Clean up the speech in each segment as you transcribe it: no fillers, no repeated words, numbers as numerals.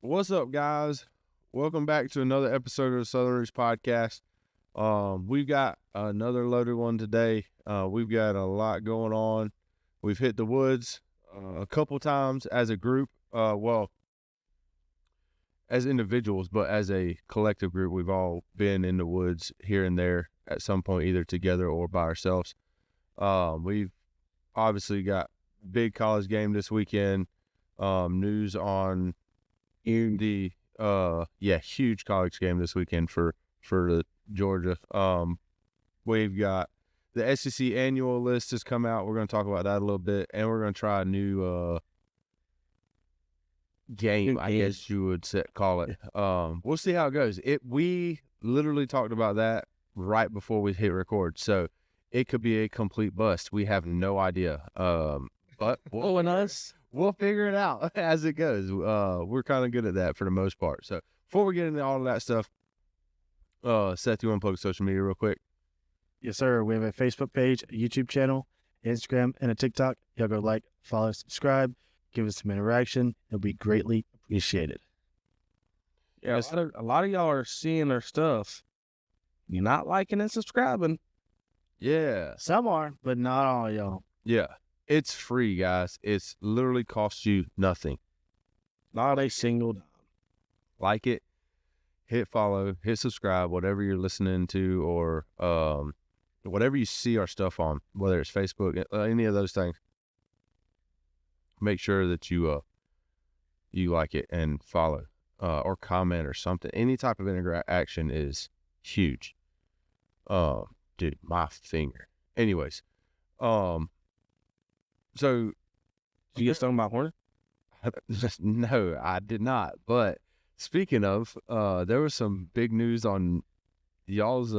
What's up, guys? Welcome back to another episode of the Southern Roots Podcast. We've got another loaded one today. We've got a lot going on. We've hit the woods a couple times as a group. As individuals, but as a collective group, we've all been in the woods here and there at some point, either together or by ourselves. We've obviously got big college game this weekend. News on the huge college game this weekend for the Georgia. We've got the SEC annual list has come out. We're going to talk about that a little bit, and we're going to try a new game, I guess you would call it. We'll see how it goes. We literally talked about that right before we hit record, so it could be a complete bust. We have no idea. But we'll figure it out as it goes. We're kind of good at that for the most part. So before we get into all of that stuff, Seth, you want to plug social media real quick? Yes, sir. We have a Facebook page, a YouTube channel, Instagram, and a TikTok. Y'all go like, follow, subscribe, give us some interaction. It'll be greatly appreciated. Yeah, a lot of y'all are seeing their stuff. You're not liking and subscribing. Yeah. Some are, but not all y'all. Yeah. It's free, guys. It's literally costs you nothing. Not a single dime. Like it, hit follow, hit subscribe, whatever you're listening to, or whatever you see our stuff on, whether it's Facebook, any of those things. Make sure that you like it and follow, or comment or something. Any type of interaction is huge. Dude, my finger. Anyways, so did you get stung by a hornet? No, I did not. But speaking of, there was some big news on y'all's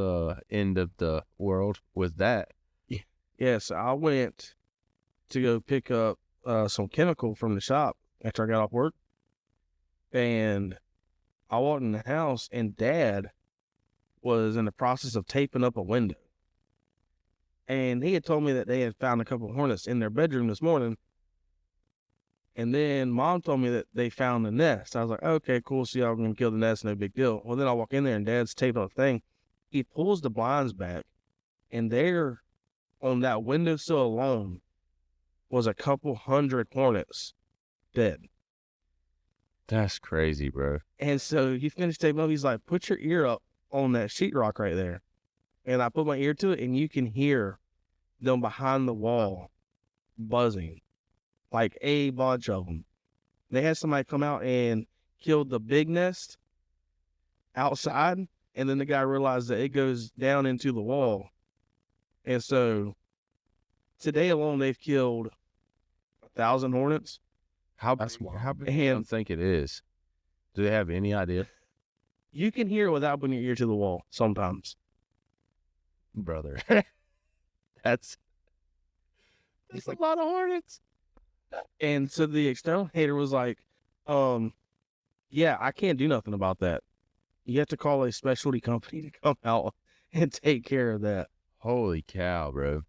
end of the world with that. Yes, I went to go pick up some chemical from the shop after I got off work, and I walked in the house, and Dad was in the process of taping up a window. And he had told me that they had found a couple of hornets in their bedroom this morning. And then Mom told me that they found the nest. I was like, okay, cool. So y'all going to kill the nest, no big deal. Well, then I walk in there and Dad's taping on a thing. He pulls the blinds back, and there on that windowsill alone was a couple hundred hornets dead. That's crazy, bro. And so he finished taping up. He's like, put your ear up on that sheetrock right there. And I put my ear to it, and you can hear them behind the wall buzzing, like a bunch of them. They had somebody come out and killed the big nest outside, and then the guy realized that it goes down into the wall. And so today alone, they've killed 1,000 hornets. How big do you think it is? Do they have any idea? You can hear it without putting your ear to the wall sometimes. Brother. That's a lot of hornets. And so the exterminator was like, yeah, I can't do nothing about that. You have to call a specialty company to come out and take care of that. Holy cow, bro.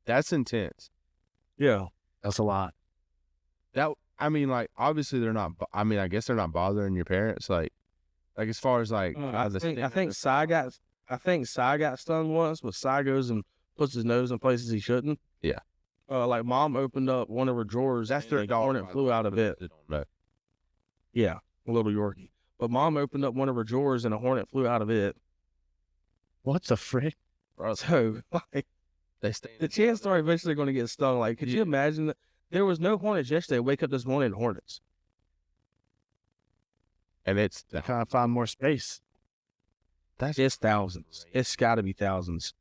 That's intense. Yeah. That's a lot. Obviously they're not, I guess they're not bothering your parents. Like as far as like, I think Cy got stung once, but Cy goes and puts his nose in places he shouldn't. Yeah. Like Mom opened up one of her drawers. That's their dog. Hornet flew out of it. I don't know. Yeah, a little Yorkie. But Mom opened up one of her drawers and a hornet flew out of it. What the frick? So, like, the chance they're eventually going to get stung. Like, could you imagine that there was no hornets yesterday? Wake up this morning, hornets. And it's Trying to find more space. It's thousands. It's got to be thousands.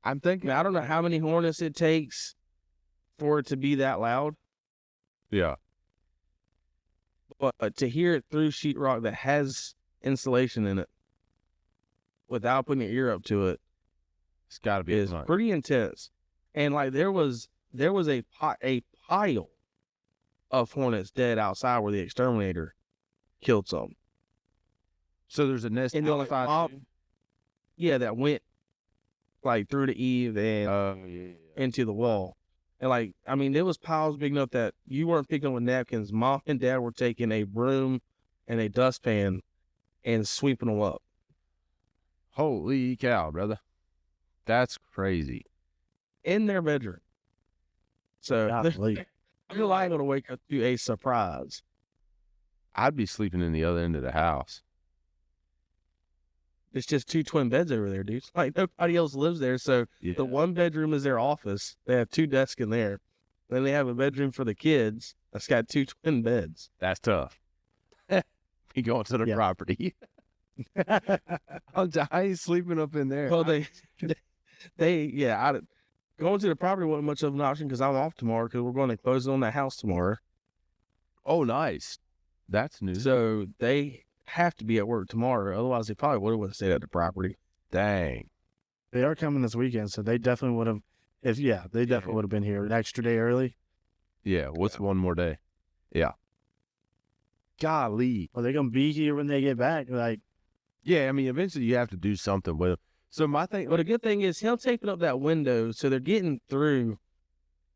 I'm thinking. I don't know how many hornets it takes for it to be that loud. Yeah. But to hear it through sheetrock that has insulation in it without putting your ear up to it, it's got to be is pretty intense. And like there was a pile of hornets dead outside where the exterminator killed some. So there's a nest outside. Yeah, that went like through the eave and into the wall. And like, I mean, there was piles big enough that you weren't picking up with napkins. Mom and Dad were taking a broom and a dustpan and sweeping them up. Holy cow, brother. That's crazy. In their bedroom. So Golly. you're liable to wake up to a surprise. I'd be sleeping in the other end of the house. It's just 2 twin beds over there, dude. Like nobody else lives there. So Yeah. the one bedroom is their office. They have 2 desks in there. Then they have a bedroom for the kids that's got 2 twin beds. That's tough. You going to the Yeah. property. I ain't sleeping up in there. Well, going to the property wasn't much of an option because I'm off tomorrow because we're going to close on that house tomorrow. Oh, nice. That's new. So they have to be at work tomorrow. Otherwise, they probably would have stayed at the property. Dang. They are coming this weekend, so they definitely would have. They definitely would have been here an extra day early. Yeah. What's one more day? Yeah. Golly. Well, they're gonna be here when they get back. Like, Yeah. I mean, eventually you have to do something with them. So my thing. But the good thing is him taping up that window, so they're getting through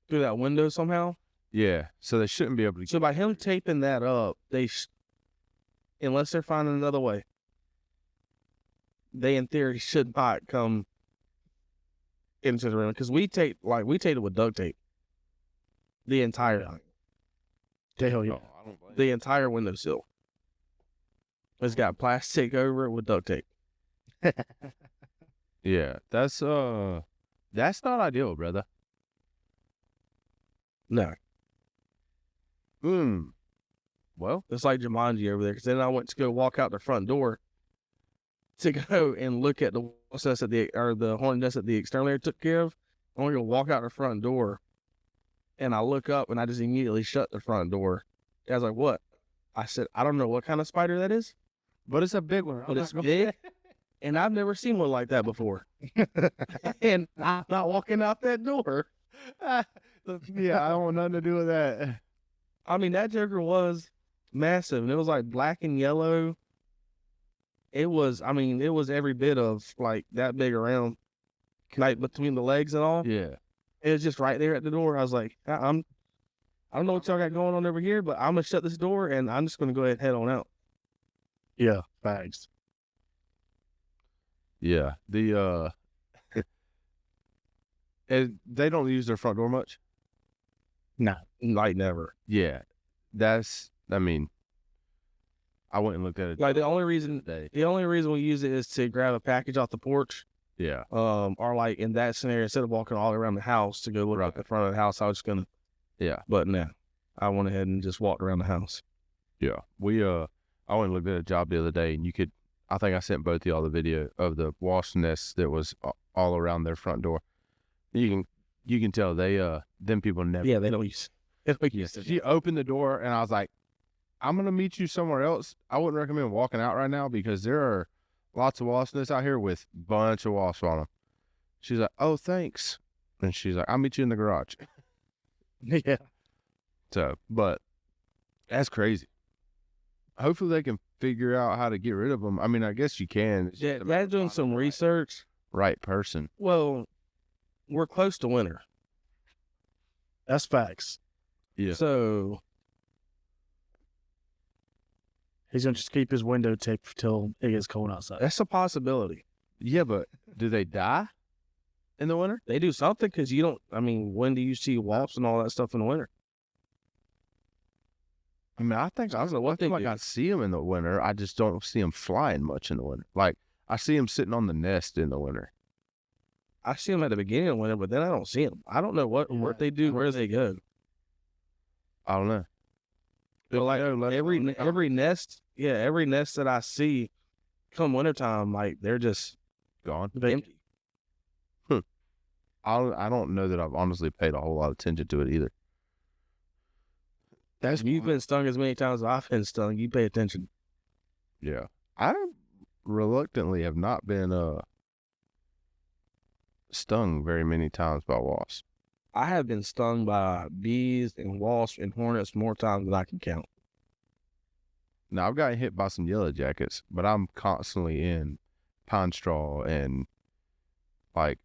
that window somehow. Yeah. So they shouldn't be able to. So by him taping that up, unless they're finding another way, they in theory should not come into the room because we taped it with duct tape. The entire hell Oh, yeah. I don't blame the entire windowsill. It's got plastic over it with duct tape. Yeah. That's not ideal, brother. No, Well, it's like Jumanji over there. Because then I went to go walk out the front door to go and look at the nest the hornet nest that the exterminator took care of. I'm going to walk out the front door, and I look up and I just immediately shut the front door. I was like, "What?" I said, "I don't know what kind of spider that is, but it's a big one. but it's big, and I've never seen one like that before." And I'm not walking out that door. Yeah, I don't want nothing to do with that. I mean, that joker was massive, and it was like black and yellow. It was every bit of like that big around, like between the legs and all. Yeah. It was just right there at the door. I was like, I don't know what y'all got going on over here, but I'm gonna shut this door and I'm just gonna go ahead and head on out. Yeah, facts. Yeah. The and they don't use their front door much. Nah. Like never. Yeah. I mean, I went and looked at it. Like the only reason we use it is to grab a package off the porch. Yeah. Or like in that scenario, instead of walking all around the house to go look at the front of the house, I was just gonna. Yeah. But no, I went ahead and just walked around the house. Yeah. I went and looked at a job the other day, and I think I sent both of y'all the video of the wasp nest that was all around their front door. You can tell them people never. Yeah, they don't use. She opened the door, and I was like, "I'm gonna meet you somewhere else. I wouldn't recommend walking out right now because there are lots of wasp nests out here with a bunch of wasps on them." She's like, "Oh, thanks," and she's like, "I'll meet you in the garage." Yeah. So, but that's crazy. Hopefully, they can figure out how to get rid of them. I mean, I guess you can. It's just a matter Dad's of doing finding some the research. right person. Well, we're close to winter, That's facts. Yeah. so He's gonna just keep his window taped till it gets cold outside. that's a possibility. Yeah, but do they die in the winter? They do something because you don't. I mean, when do you see wasps and all that stuff in the winter? I mean, I think I don't know what they like. I see them in the winter. I just don't see them flying much in the winter. Like I see them sitting on the nest in the winter. I see them at the beginning of winter, but then I don't see them. I don't know what they do, where they go. I don't know. But like every nest that I see come wintertime, like they're just Gone. empty. I don't know that I've honestly paid a whole lot of attention to it either. If you've been stung as many times as I've been stung, you pay attention. Yeah. I reluctantly have not been stung very many times by wasps. I have been stung by bees and wasps and hornets more times than I can count. Now, I've gotten hit by some yellow jackets, but I'm constantly in pine straw and like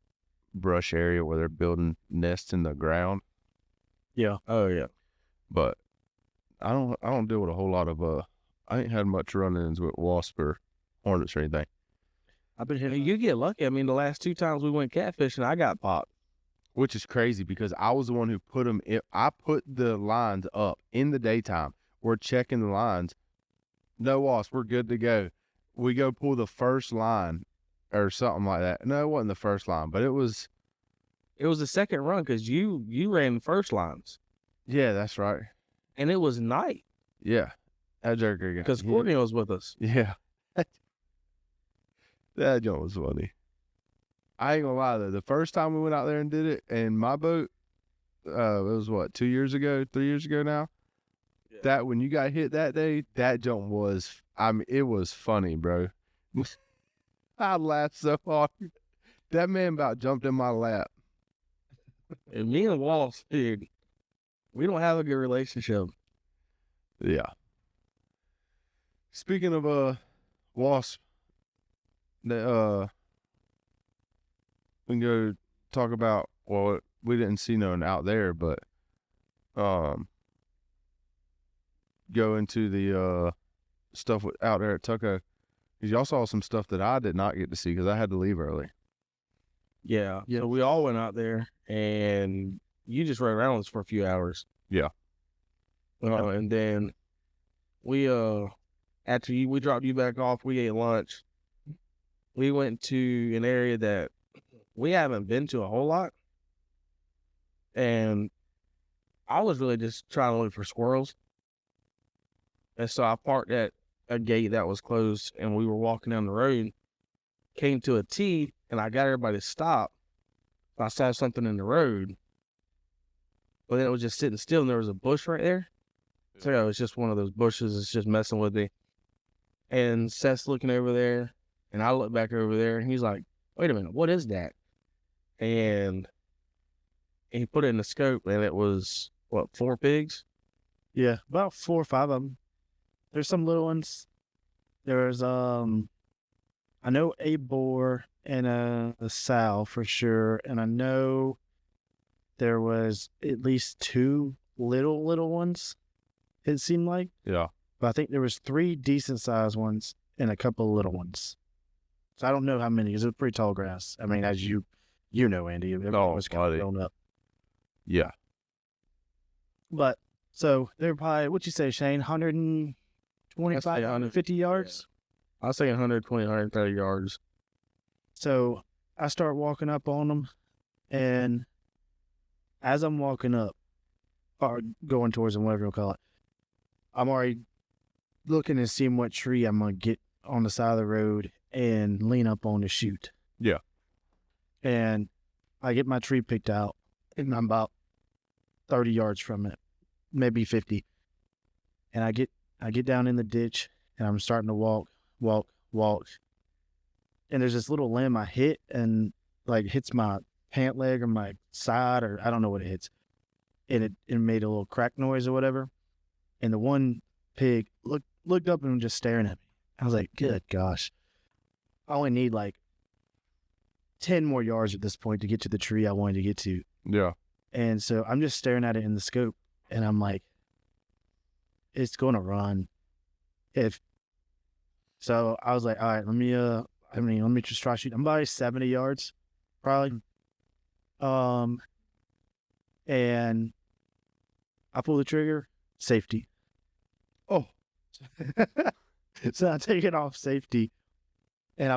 brush area where they're building nests in the ground. Yeah. Oh yeah. But I don't deal with a whole lot of I ain't had much run-ins with wasp or hornets or anything. I've been I mean, hitting. you get lucky. I mean, the last 2 times we went catfishing, I got popped. Which is crazy because I was the one who put them in. I put the lines up in the daytime. We're checking the lines. No wasp. We're good to go. We go pull the first line or something like that. No, it wasn't the first line, but it was. It was the second run because you ran the first lines, Yeah, that's right. and it was night Yeah. That jerker. because Courtney was with us. Yeah. That joint was funny. I ain't gonna lie though. The first time we went out there and did it in my boat, it was what, 2 years ago, 3 years ago now. Yeah. That when you got hit that day, that jump was. I mean, it was funny, bro. I laughed so hard. That man about jumped in my lap. And me and Wallace, dude, we don't have a good relationship. Yeah. Speaking of wasp, the we can go talk about. Well, we didn't see none out there, but go into the stuff out there at Tucko. Because y'all saw some stuff that I did not get to see because I had to leave early. Yeah. Yeah. So we all went out there, and you just ran around with us for a few hours. Yeah. And then we after we dropped you back off, we ate lunch. We went to an area that we haven't been to a whole lot, and I was really just trying to look for squirrels. And so I parked at a gate that was closed, and we were walking down the road, came to a T, and I got everybody to stop. I saw something in the road, but then it was just sitting still, and there was a bush right there. So yeah, it was just one of those bushes. It's just messing with me. And Seth's looking over there, and I look back over there, and he's like, "Wait a minute, what is that?" And he put it in the scope, and it was, what, 4 pigs? Yeah, about 4 or 5 of them. There's some little ones. There's I know a boar and a sow for sure, and I know there was at least 2 little ones. It seemed like, Yeah. but I think there was 3 decent sized ones and a couple of little ones. So I don't know how many because it was pretty tall grass. I mean, as you know, Andy, it was kind buddy. of grown up. Yeah. But so they're probably, what'd you say, Shane? 125, 150 yards. I was saying 120, 130 yards. So I start walking up on them, and as I'm walking up, or going towards them, whatever you call it, I'm already looking and seeing what tree I'm going to get on the side of the road and lean up on to shoot. Yeah. And I get my tree picked out, and I'm about 30 yards from it, maybe 50. And I get down in the ditch, and I'm starting to walk. And there's this little limb I hit, and like hits my pant leg or my side, or I don't know what it hits. And it made a little crack noise or whatever. And the one pig looked up and was just staring at me. I was like, good gosh. I only need like 10 more yards at this point to get to the tree I wanted to get to. Yeah. And so I'm just staring at it in the scope, and I'm like, it's going to run. So I was like, all right, let me just try shooting. I'm about 70 yards, probably. And I pull the trigger, safety. Oh. So I take it off, safety, and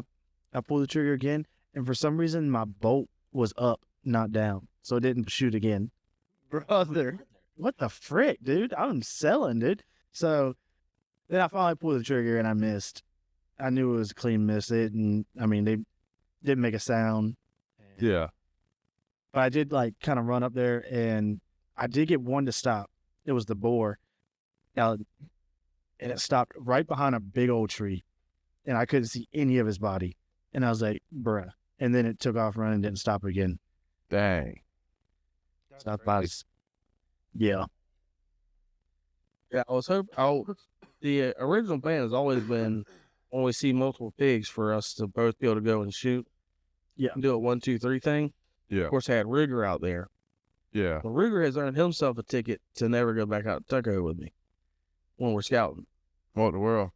I pull the trigger again, and for some reason my bolt was up, not down, so it didn't shoot again. Brother, what the frick, dude? I'm selling, dude. So then I finally pulled the trigger and I missed. I knew it was a clean miss. They didn't make a sound. Yeah. But I did like kind of run up there, and I did get one to stop. It was the boar. And it stopped right behind a big old tree, and I couldn't see any of his body. And I was like, bruh. And then it took off running and didn't stop again. Dang. Stopped by. Yeah. Yeah, I was hoping. The original plan has always been when we see multiple pigs for us to both be able to go and shoot. Yeah. And do a 1, 2, 3 thing. Yeah. Of course, I had Rigger out there. Yeah. But Ruger has earned himself a ticket to never go back out to Tucko with me when we're scouting. What in the world?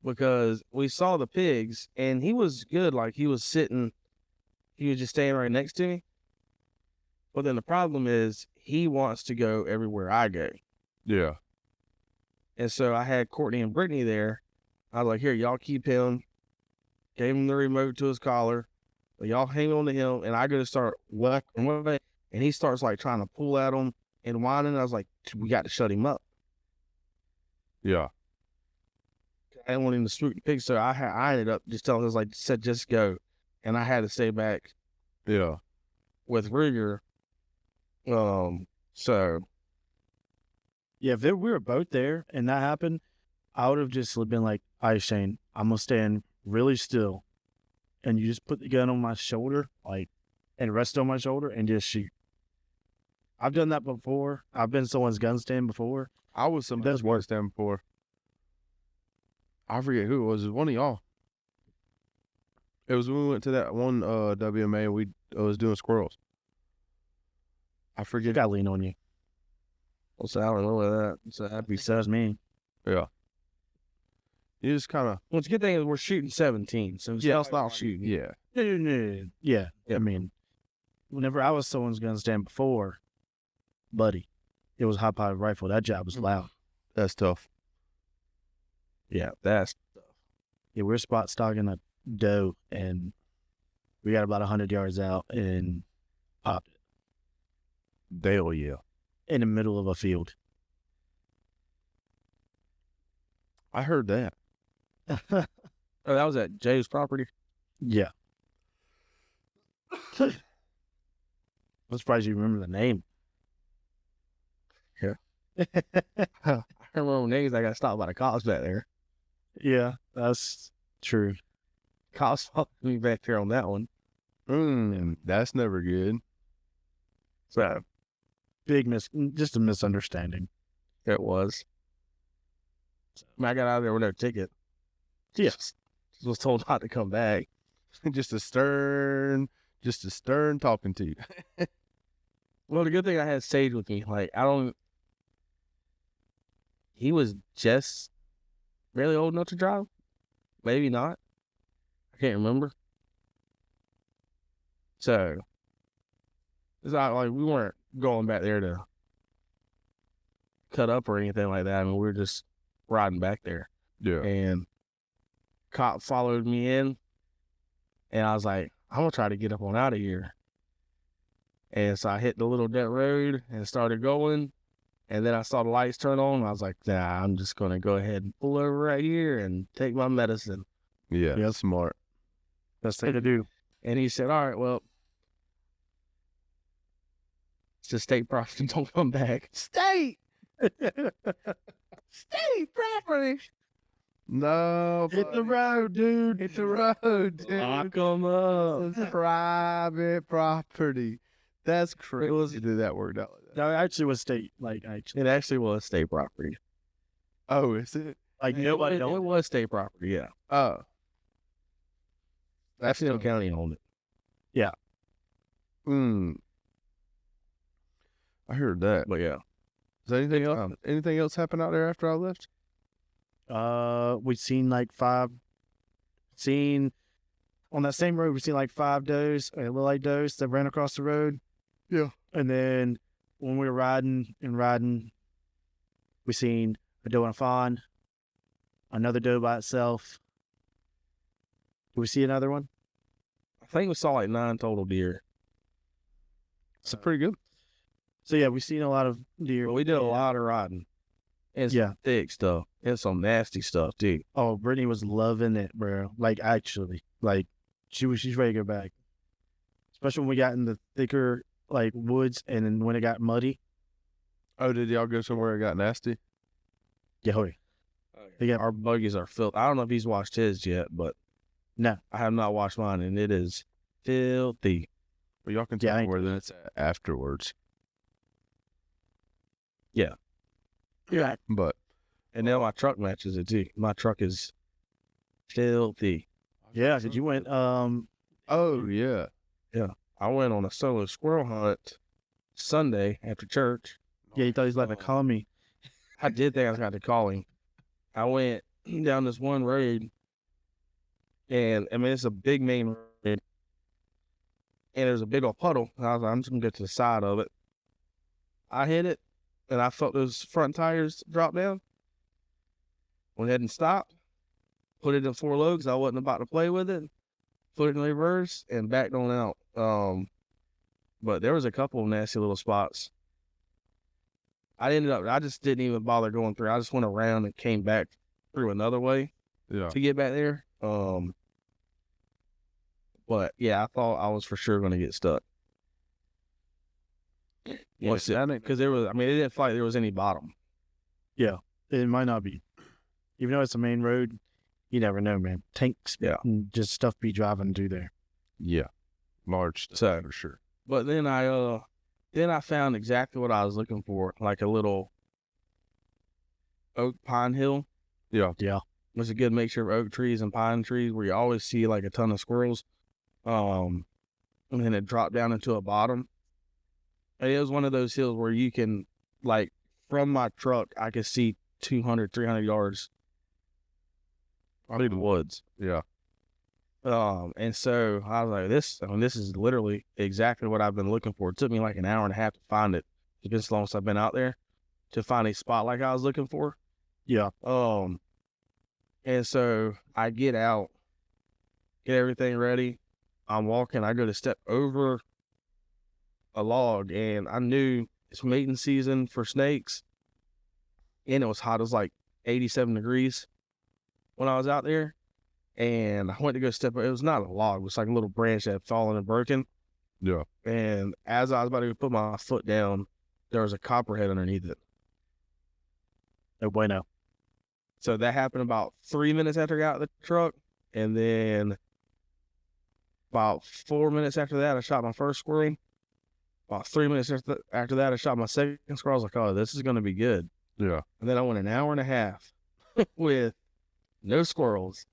Because we saw the pigs, and he was good. Like, he was just staying right next to me. But then the problem is he wants to go everywhere I go. Yeah. And so I had Courtney and Brittany there. I was like, here, y'all keep him. Gave him the remote to his collar. Y'all hang on to him, and I go to start whacking away. And he starts, like, trying to pull at him and whining. I was like, we got to shut him up. Yeah. I didn't want him to spook the pig, so I ended up just telling him, said, just go. And I had to stay back Yeah. with Ruger. So Yeah, if we were both there and that happened, I would have just been like, all right, Shane, I'm going to stand really still. And you just put the gun on my shoulder, and rest on my shoulder and just shoot. I've done that before. I've been someone's gun stand before. I was somebody's gun stand before. I forget who it was. It was one of y'all. It was when we went to that one WMA and we was doing squirrels. I forget. Got to lean on you. I don't know that. So that'd be That was me. Yeah. You just kind of. Well, it's a good thing is we're shooting 17, so it's Yeah. style shooting. Yeah. Yeah. I mean, whenever I was someone's gun stand before, buddy, it was high powered rifle. That job was loud. That's tough. Yeah, that's Yeah, we're spot stalking a doe, and we got about 100 yards out and popped it Dale, yeah. in the middle of a field. I heard that. oh, that was at Jay's property. Yeah. I'm surprised you remember the name. Yeah. I remember names. I got stopped by the cops back there. Yeah, that's true. Cops stopped me back there on that one. That's never good. So Just a misunderstanding. it was. I got out of there with no ticket. Yes. Just was told not to come back. just a stern talking to you. Well, the good thing I had Sage with me. He was just barely old enough to drive. Maybe not. I can't remember. So, it's not like we weren't going back there to cut up or anything like that. I mean, we were just riding back there. Yeah. And cop followed me in. And I was like, I'm going to try to get up on out of here. And so I hit the little dirt road and started going. And then I saw the lights turn on. And I was like, nah, I'm just going to go ahead and pull over right here and take my medicine. Yeah. Yep. Smart. Best thing to do. And he said, all right, well, it's just state property. Don't come back. State property. No. Hit the road, dude. Hit the road, dude. Lock 'em up. It's private property. That's crazy. Did that work out like that? No, it actually was state. It actually was state property. Oh, is it? Nobody It knows. was state property, yeah. Oh. That's County owned it. I heard that. But yeah. Is there anything else? Anything else happen out there after I left? We seen on that same road, we seen 5 does, little 8 does that ran across the road. Yeah. And then when we were riding, we seen a doe and a fawn, another doe by itself. Did we see another one? I think we saw 9 total deer. It's pretty good. So yeah, we seen a lot of deer. But we did a lot of riding. And some thick stuff. And some nasty stuff, too. Oh, Brittany was loving it, bro. Actually. She's ready to go back. Especially when we got in the thicker, woods, and then when it got muddy. Oh, did y'all go somewhere it got nasty? Yeah, holy. Our buggies are filthy. I don't know if he's washed his yet, but No. I have not washed mine, and it is filthy. But y'all can Yeah, tell I me ain't where that's at afterwards. Yeah. But And now my truck matches it, too. My truck is filthy. Yeah, because you went, oh yeah. I went on a solo squirrel hunt Sunday after church. Yeah, he thought he was about to call me. I did think I was going to call him. I went down this one road, and I mean, it's a big main road, and there's a big old puddle. And I was like, I'm just going to go to the side of it. I hit it, and I felt those front tires drop down. Went ahead and stopped, put it in 4 low because I wasn't about to play with it, put it in reverse, and backed on out. But there was a couple of nasty little spots. I just didn't even bother going through. I just went around and came back through another way to get back there. But yeah, I thought I was for sure going to get stuck. Because there was, I mean, it didn't feel like there was any bottom. Yeah, it might not be. Even though it's a main road, you never know, man. Tanks, and just stuff be driving through there. Yeah, large stuff for sure. But then I found exactly what I was looking for, like a little oak pine hill. Yeah. It's a good mixture of oak trees and pine trees where you always see like a ton of squirrels. And then it dropped down into a bottom. And it was one of those hills where you can, like, from my truck, I could see 200, 300 yards through the woods. Yeah. And so I was like, this is literally exactly what I've been looking for. It took me like an hour and a half to find it. It's been so long since I've been out there to find a spot like I was looking for. Yeah. And so I get out, get everything ready. I'm walking. I go to step over a log, and I knew it's mating season for snakes. And it was hot. It was like 87 degrees when I was out there. And I went to go step over. It was not a log. It was like a little branch that had fallen and broken. Yeah. And as I was about to put my foot down, there was a copperhead underneath it. No bueno. So that happened about 3 minutes after I got out of the truck. And then about 4 minutes after that, I shot my first squirrel. About 3 minutes after that, I shot my second squirrel. I was like, oh, this is going to be good. Yeah. And then I went an hour and a half with no squirrels.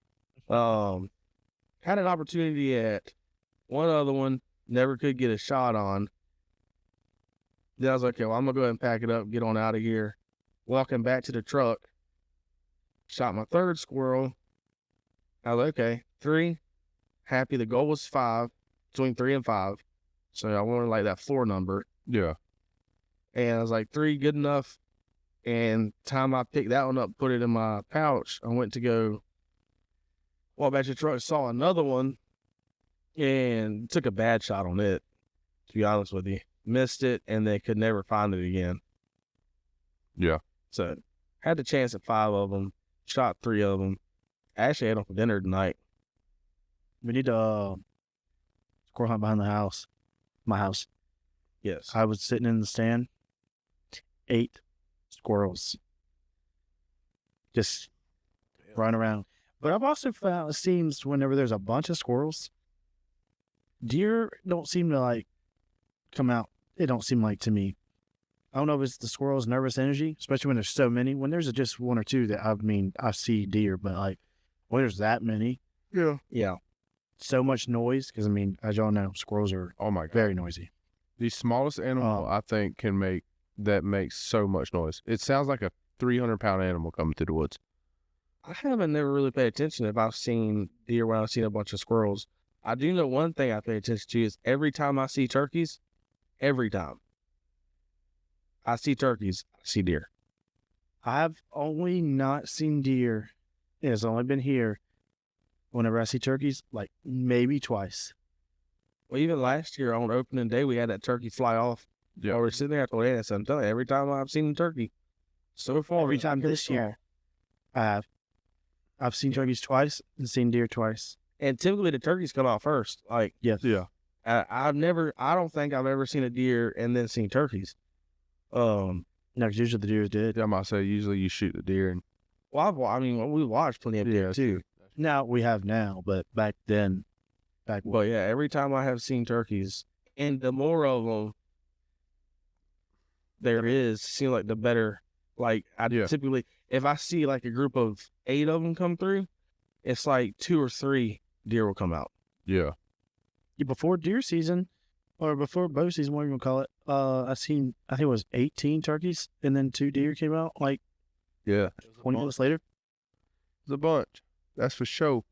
Had an opportunity at one other one, never could get a shot on. Then I was like, okay, well, I'm going to go ahead and pack it up, get on out of here. Walking back to the truck, shot my third squirrel. I was like, okay, 3, happy. The goal was 5, between 3 and 5. So I wanted like that 4 number. Yeah. And I was like, 3, good enough. And time I picked that one up, put it in my pouch, I went to go walk back to the truck, saw another one, and took a bad shot on it, to be honest with you. Missed it, and they could never find it again. Yeah. So had the chance at 5 of them, shot 3 of them. I actually had them for dinner tonight. We need to squirrel hunt behind the house. My house. Yes. I was sitting in the stand. 8 squirrels. Just run around. But I've also found it seems whenever there's a bunch of squirrels, deer don't seem to like come out. It don't seem like to me. I don't know if it's the squirrels' nervous energy, especially when there's so many. When there's just 1 or 2 that I see deer, but like when there's that many, Yeah. so much noise. Because I mean, as y'all know, squirrels are very noisy. The smallest animal I think makes so much noise. It sounds like a 300-pound animal coming through the woods. I haven't never really paid attention if I've seen deer when I've seen a bunch of squirrels. I do know one thing I pay attention to is every time I see turkeys, every time I see turkeys, I see deer. I've only not seen deer. It's only been here. Whenever I see turkeys, like maybe twice. Well, even last year on opening day, we had that turkey fly off. Yeah. While we're sitting there at the land, so I'm telling you, every time I've seen a turkey, so far, Every time this year, I've seen turkeys twice and seen deer twice. And typically the turkeys come out first. Like, yes. Yeah. I don't think I've ever seen a deer and then seen turkeys. No, because usually the deer did. I might say usually you shoot the deer and. Well, we watched plenty of deer too. Now we have now, but back then, Well, yeah, every time I have seen turkeys, and the more of them there is, seem like the better. Like typically, if I see like a group of 8 of them come through, it's like 2 or 3 deer will come out. Yeah. Before deer season, or before bow season, what are you gonna call it? I think it was 18 turkeys, and then 2 deer came out like Yeah, 20 minutes later. it's a bunch. That's for sure.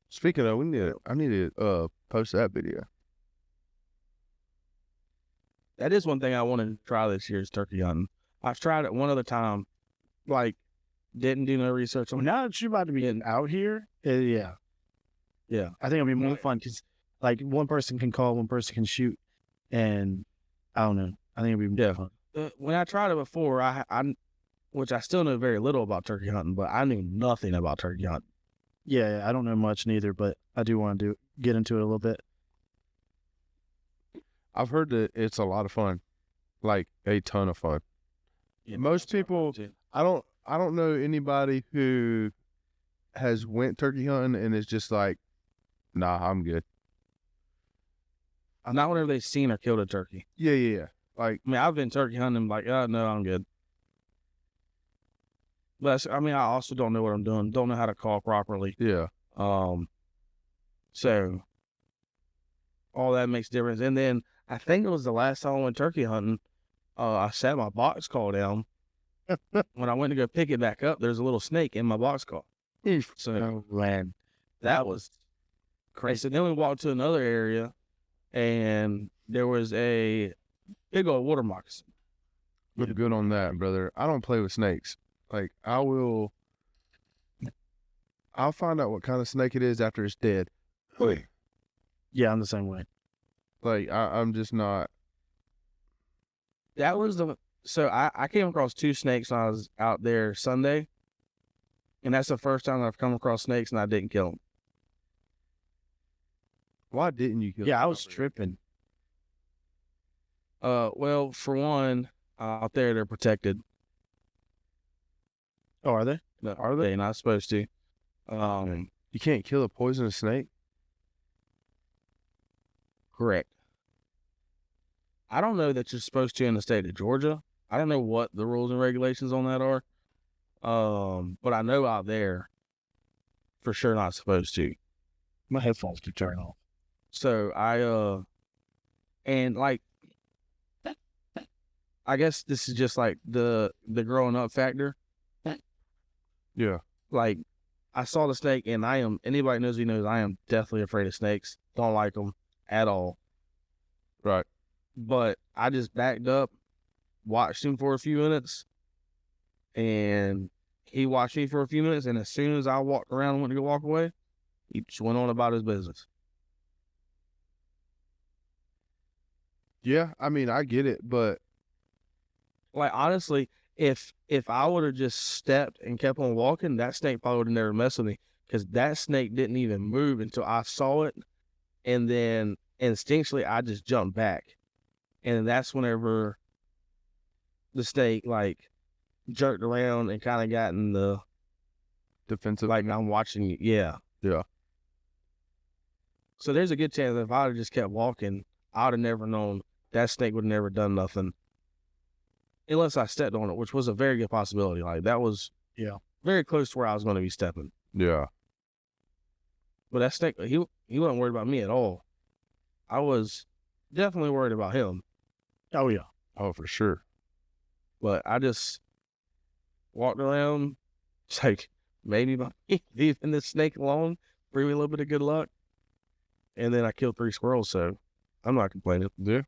Speaking of, I need to post that video. That is one thing I wanted to try this year is turkey hunting. I've tried it one other time, like didn't do no research So on it. now that you're about to be getting out here, yeah, I think it'll be more fun because like one person can call, one person can shoot, and I don't know. I think it'll be more fun. When I tried it before, I which I still know very little about turkey hunting, but I knew nothing about turkey hunting. Yeah, I don't know much neither, but I do want to get into it a little bit. I've heard that it's a lot of fun, like a ton of fun. Yeah, Most people, I don't know anybody who has went turkey hunting and is just like, nah, I'm good. Not whenever they've seen or killed a turkey. Yeah. Like, I mean, I've been turkey hunting, like, oh, no, I'm good. But I mean, I also don't know what I'm doing. Don't know how to call properly. yeah, So all that makes a difference. And then I think it was the last time I went turkey hunting. I sat my box call down. When I went to go pick it back up, there's a little snake in my box call. So Oh man, that was crazy. So then we walked to another area, and there was a big old water moccasin. look good on that, brother. I don't play with snakes. Like, I'll find out what kind of snake it is after it's dead. yeah, I'm the same way. Like, I'm just not. That was so I came across 2 snakes when I was out there Sunday, and that's the first time I've come across snakes and I didn't kill them. Why didn't you kill? Yeah, I them? was tripping. Well, for one, out there they're protected. Oh, are they? No, are they? They're not supposed to. You can't kill a poisonous snake. Correct. I don't know that you're supposed to in the state of Georgia. I don't know what the rules and regulations on that are. But I know out there, for sure not supposed to. My headphones keep turning off. So and like, I guess this is just like the growing up factor. Yeah. Like, I saw the snake, and anybody knows me knows I am deathly afraid of snakes. Don't like them at all. Right. But I just backed up, watched him for a few minutes, and he watched me for a few minutes, and as soon as I walked around and went to go walk away, he just went on about his business. Yeah, I mean, I get it, but Like, honestly, if I would have just stepped and kept on walking, that snake probably would have never messed with me, because that snake didn't even move until I saw it, and then instinctually I just jumped back, and that's whenever the snake like jerked around and kind of got in the defensive. like, I'm watching you. Yeah. So there's a good chance that if I'd have just kept walking, I would have never known. That snake would have never done nothing. Unless I stepped on it, which was a very good possibility. Like, that was very close to where I was going to be stepping. Yeah. But that snake, he wasn't worried about me at all. I was definitely worried about him. Oh yeah. Oh, for sure. But I just walked around, just like, maybe leaving this snake alone, bring me a little bit of good luck. And then I killed 3 squirrels, so I'm not complaining. Yeah.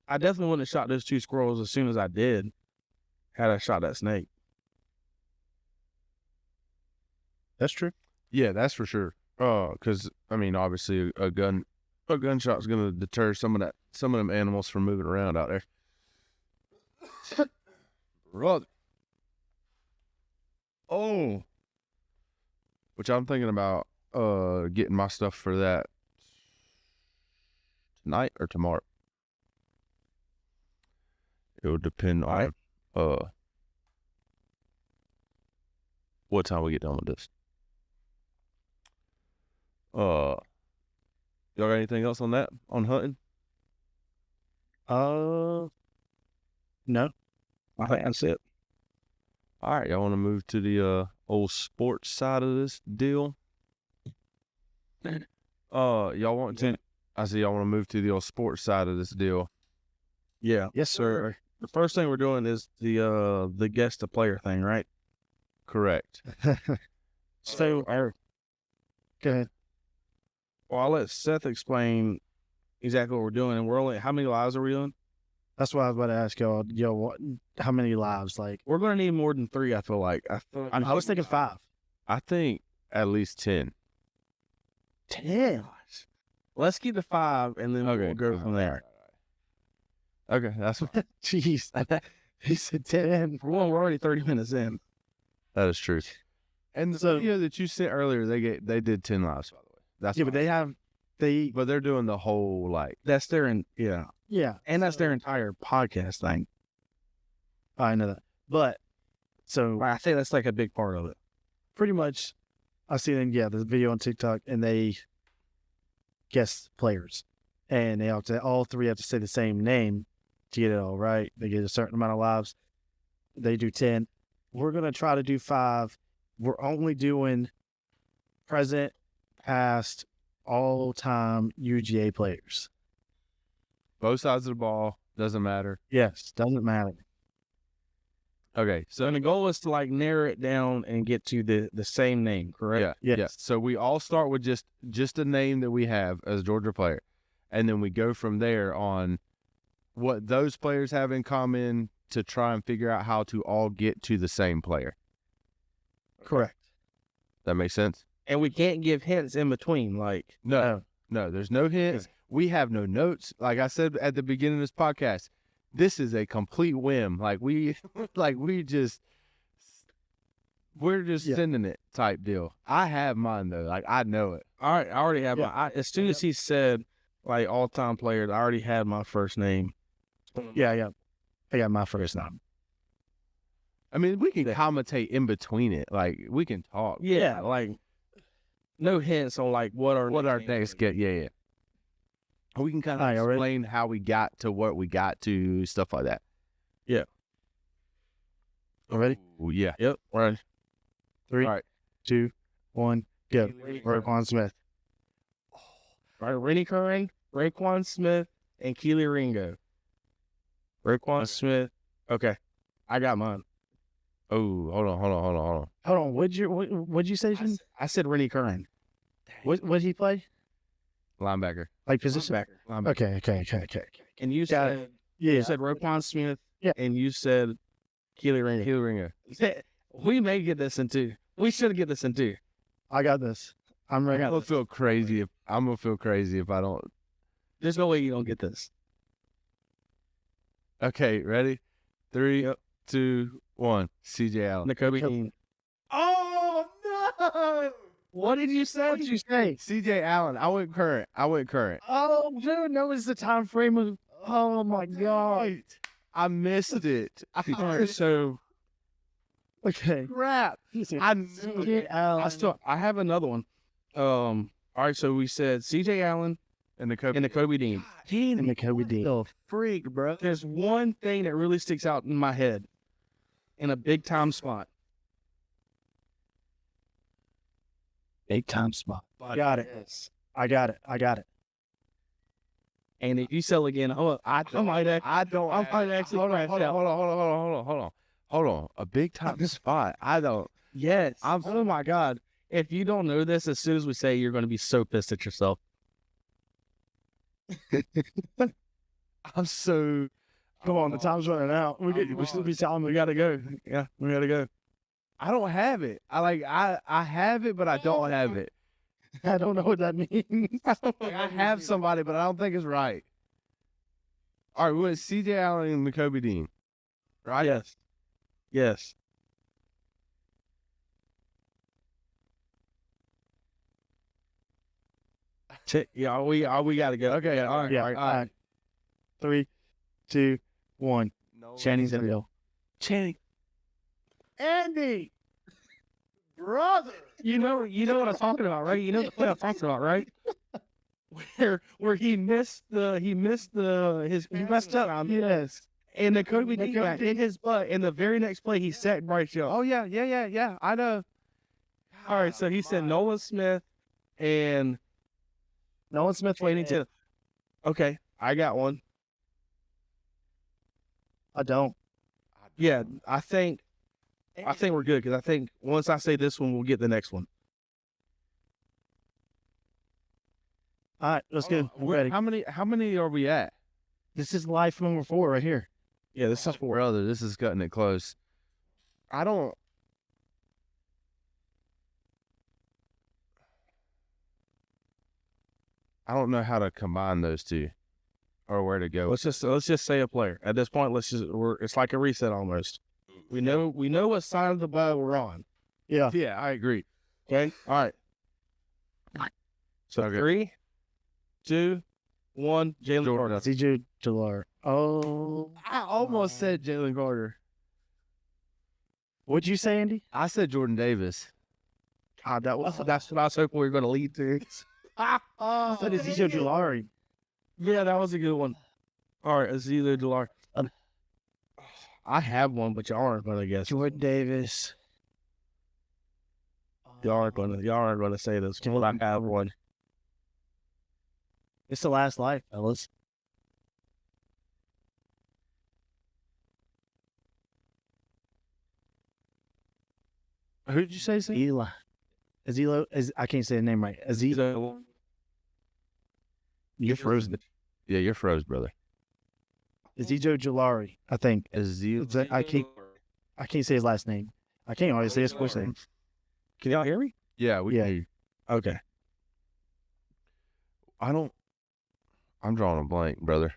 I definitely wouldn't have shot those 2 squirrels as soon as I did, had I shot that snake. That's true. Yeah, that's for sure. Because I mean, obviously, a gunshot's gonna deter some of them animals from moving around out there. Brother. Oh. Which I'm thinking about getting my stuff for that tonight or tomorrow. It would depend on what time we get done with this. Y'all got anything else on that? On hunting? No. I think that's it. All right, y'all want to move to the old sports side of this deal? Y'all want to? I see y'all want to move to the old sports side of this deal. Yeah. Yes, sir. The first thing we're doing is the guest to player thing, right? Correct. So, Go ahead. well, I'll let Seth explain exactly what we're doing. And we're only, how many lives are we doing? That's what I was about to ask y'all. How many lives? Like, We're going to need more than 3, I feel like. I was thinking 5. I think at least 10. 10. Let's keep the 5, and then we'll go from there. Okay, that's fine. Jeez. He said 10. We're already 30 minutes in. That is true. And the video that you sent earlier, they did 10 lives, by the way. That's Yeah, but fine. they But they're doing the whole That's their, yeah. and that's their entire podcast thing. I know that. But so I think that's like a big part of it. pretty much I see them, the video on TikTok, and they guess players. And they have to, all 3 have to say the same name to get it all right. They get a certain amount of lives. They do 10. We're going to try to do 5. We're only doing present, past, all-time UGA players. both sides of the ball. Doesn't matter. Yes, doesn't matter. Okay, so So the goal is to like narrow it down and get to the same name, correct? yeah. Yes. So we all start with just a name that we have as a Georgia player, and then we go from there on what those players have in common to try and figure out how to all get to the same player. Correct. That makes sense? And we can't give hints in between. Like, No, there's no hints. We have no notes. Like I said at the beginning of this podcast, this is a complete whim. Like we're just sending it type deal. I have mine though. Like I know it. all right, I already have Yeah. as soon as he said like all time players, I already had my first name. Yeah. I got my first name. I mean, we can commentate in between it. Like we can talk. Yeah, like no hints on like what our next get. Yeah. We can kind All right, of y'all ready? explain how we got to what we got to, stuff like that. Ready? Ooh, yeah. Yep, right. 3, All right. 2, 1, go. Roquan Smith. Right, Rennie Curran, Raekwon Smith, and Keely Ringo. Raekwon Smith. Okay, I got mine. Oh, hold on. Hold on. What'd you say? Sean? I said Rennie Curran. What'd he play? Linebacker. Like position? Linebacker. Okay. And you Got said Yeah. you said Raekwon Smith. Yeah. And you said Keely Ringo. Heel ringer. We may get this in 2. We should get this in 2. I got this. I'm ready. I'm gonna feel crazy if I don't. There's no way you don't get this. Okay, ready? 3, 2, 1. CJ Allen. N'Kobe Dean. Oh no! What did you say? What'd you say? CJ Allen. I went current. Oh, dude, no, it's the time frame of. Oh my God. I missed it. All right, so Okay. Crap. I knew it. I have another one. All right, so we said CJ Allen And the Kobe. and N'Kobe Dean. And the Kobe Dean. The freak, bro. There's one thing that really sticks out in my head in a big time spot. Big time spot. Got it. I got it. And if you sell again, I might actually Hold on. A big time spot. I don't. Yes. Oh my God. If you don't know this, as soon as we say, you're going to be so pissed at yourself. I'm so. Come on, the time's running out. We should be telling We got to go. Yeah, we got to go. I don't have it. I have it, but I don't have it. I don't know what that means. Like, I have somebody, but I don't think it's right. All right, we went CJ Allen and N'Kobe Dean. Right? Yes. Yeah, we got to go. Okay. All right. Yeah. All right. 3, 2, 1. Channing's in the middle. Channing. Andy, brother. You know what I'm talking about, right? You know the play I'm talking about, right? Where he messed up. Yes. And the Kobe Dean got hit his butt. And the very next play, he sacked Bryce Young. Oh yeah. I know. All right, so he said Nolan Smith and Nolan Smith Channing Taylor. Okay, I got one. I don't. Yeah, I think we're good because I think once I say this one, we'll get the next one. All right, let's go. I'm ready. How many are we at? This is life number 4 right here. Yeah, this is four. Brother, this is cutting it close. I don't know how to combine those two or where to go. Let's just say a player. At this point, it's like a reset almost. We know what side of the bow we're on. Yeah. Yeah, I agree. Okay? All right. So Okay. 3, 2, 1, Jalen Carter. CJ Jallar. Oh. I almost said Jalen Carter. What'd you say, Andy? I said Jordan Davis. God, that's what I was hoping we were going to lead to. I thought it's CJ Jallar. Yeah, that was a good one. All right, it's either Delar. I have one, but y'all aren't going to guess. Jordan Davis. Y'all aren't going to say this. But I have one. It's the last life, fellas. Who did you say? Eli. Azilo. I can't say the name right. Azilo. You're frozen. Yeah, you're froze, brother. Azijo Jalari, I think. I can't say his last name. I can't always say his first name. Can y'all hear me? Yeah, we Yeah. can hear you. Okay. I'm drawing a blank, brother.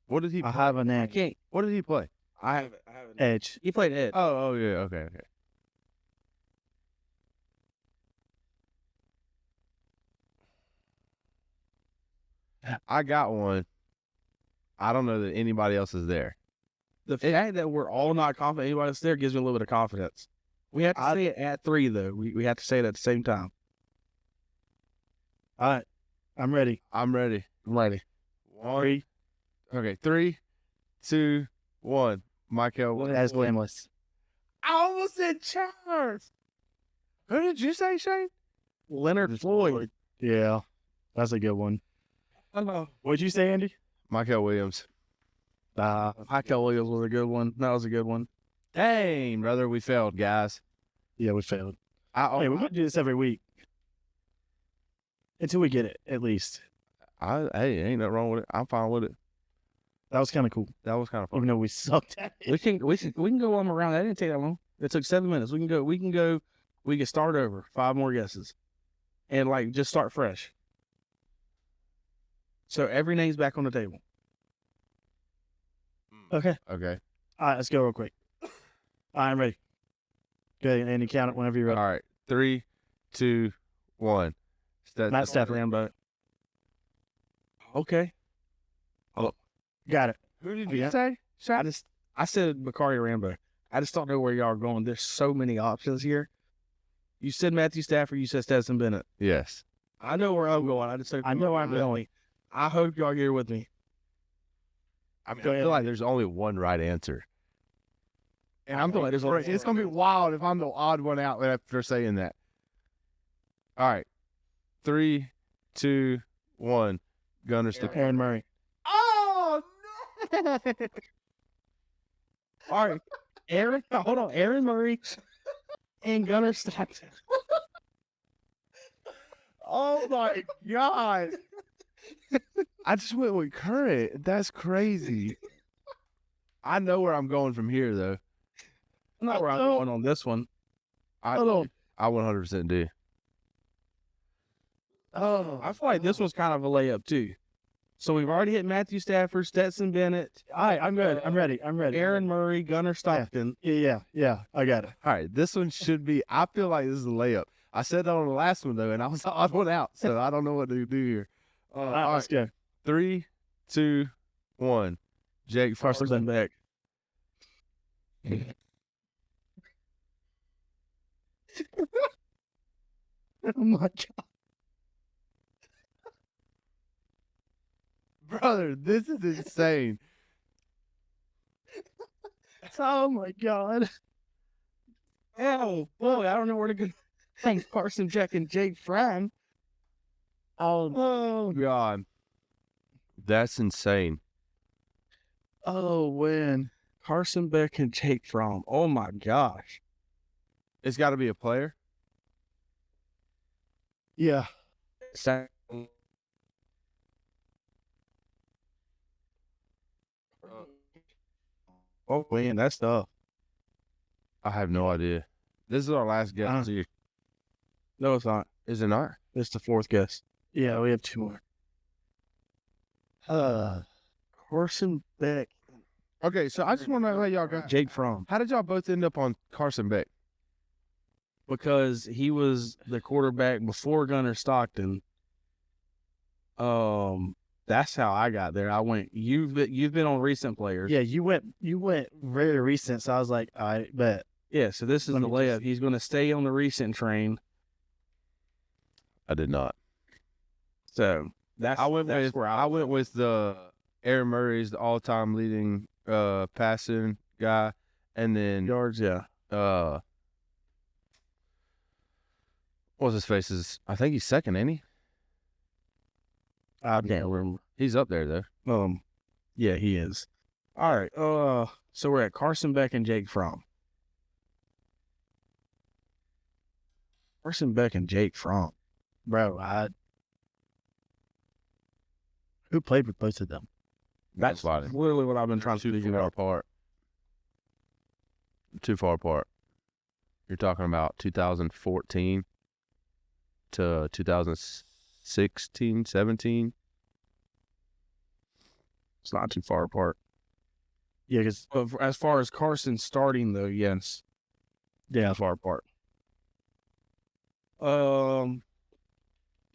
What did he I play? have a name. I can't. What did he play? I have Edge. He played Ed. Oh, yeah, okay. I got one. I don't know that anybody else is there. The fact that we're all not confident anybody else there gives me a little bit of confidence. We have to say it at 3, though. We have to say it at the same time. All right. I'm ready. I'm ready. I'm ready. 1. Okay, 3, 2, 1. Michael. As blameless. I almost said Charles. Who did you say, Shane? Leonard Floyd. Yeah. That's a good one. What'd you say, Andy? Michael Williams. Michael Williams was a good one. That was a good one. Dang, brother, we failed, guys. Yeah, we failed. I Hey, we're going to do this every week. Until we get it, at least. Hey, ain't nothing wrong with it. I'm fine with it. That was kind of cool. That was kind of fun. Even though we sucked at it. We can go on around. That didn't take that long. It took 7 minutes. We can start over. 5 more guesses. And just start fresh. So every name's back on the table. Okay. Okay. All right, let's go real quick. All right, I'm ready. Okay, Andy, count it whenever you're ready. All right. 3, 2, 1. Matt Stafford. Rambo. Okay. Got it. Who did you say? I said Bakari Rambo. I just don't know where y'all are going. There's so many options here. You said Matthew Stafford. You said Stetson Bennett. Yes. I know where I'm going. I know where I'm going. I hope y'all here with me. I feel like there's only one right answer. And I'm going. It's going to be wild if I'm the odd one out after saying that. All right. 3, 2, 1. Gunner Stockton. Aaron Murray. Oh, no. All right. Hold on. Aaron Murray and Gunner Stockton. Oh, my God. I just went with current. That's crazy. I know where I'm going from here, though. I'm not where I'm going on this one. I 100% do. Oh, I feel like this was kind of a layup, too. So we've already hit Matthew Stafford, Stetson Bennett. all right, I'm good. I'm ready. Aaron Murray, Gunner Stockton. Yeah, I got it. All right, this one should be. I feel like this is a layup. I said that on the last one though, and I was the odd one out, so I don't know what to do here. All right, let's go. 3, 2, 1. Jake Carson Beck. Oh my God, brother, this is insane. oh my God. Oh boy, I don't know where to go. Thanks, Carson Beck and Jake Fram. Oh God, that's insane. Oh, when? Carson Beck and Jake Fromm. Oh my gosh. It's got to be a player. Yeah. Oh man, that's tough. I have no idea. This is our last guess. No, it's not. Is it not? It's the fourth guess. Yeah, we have two more. Carson Beck, Okay, so I just want to know how y'all got. Jake Fromm, How did y'all both end up on Carson Beck? because he was the quarterback before Gunnar Stockton. That's how I got there. I went. You've been on recent players. Yeah, you went very recent, so I was like, I bet. Yeah. So this is Let the me layup. just- He's going to stay on the recent train. I did not. So that's I went that's with where I went with the Aaron Murray's the all-time leading passing guy, and then yards. Yeah. what's his face is I think he's second, ain't he? I can't remember. He's up there though. Yeah, he is. All right. So we're at Carson Beck and Jake Fromm. Carson Beck and Jake Fromm. Bro, who played with both of them? That's Nobody. literally what I've been trying to Too figure far out. apart. Too far apart. You're talking about 2014 to 2016, 17. It's not too far apart. Yeah, because But as far as Carson starting, though, yes, yeah, far apart.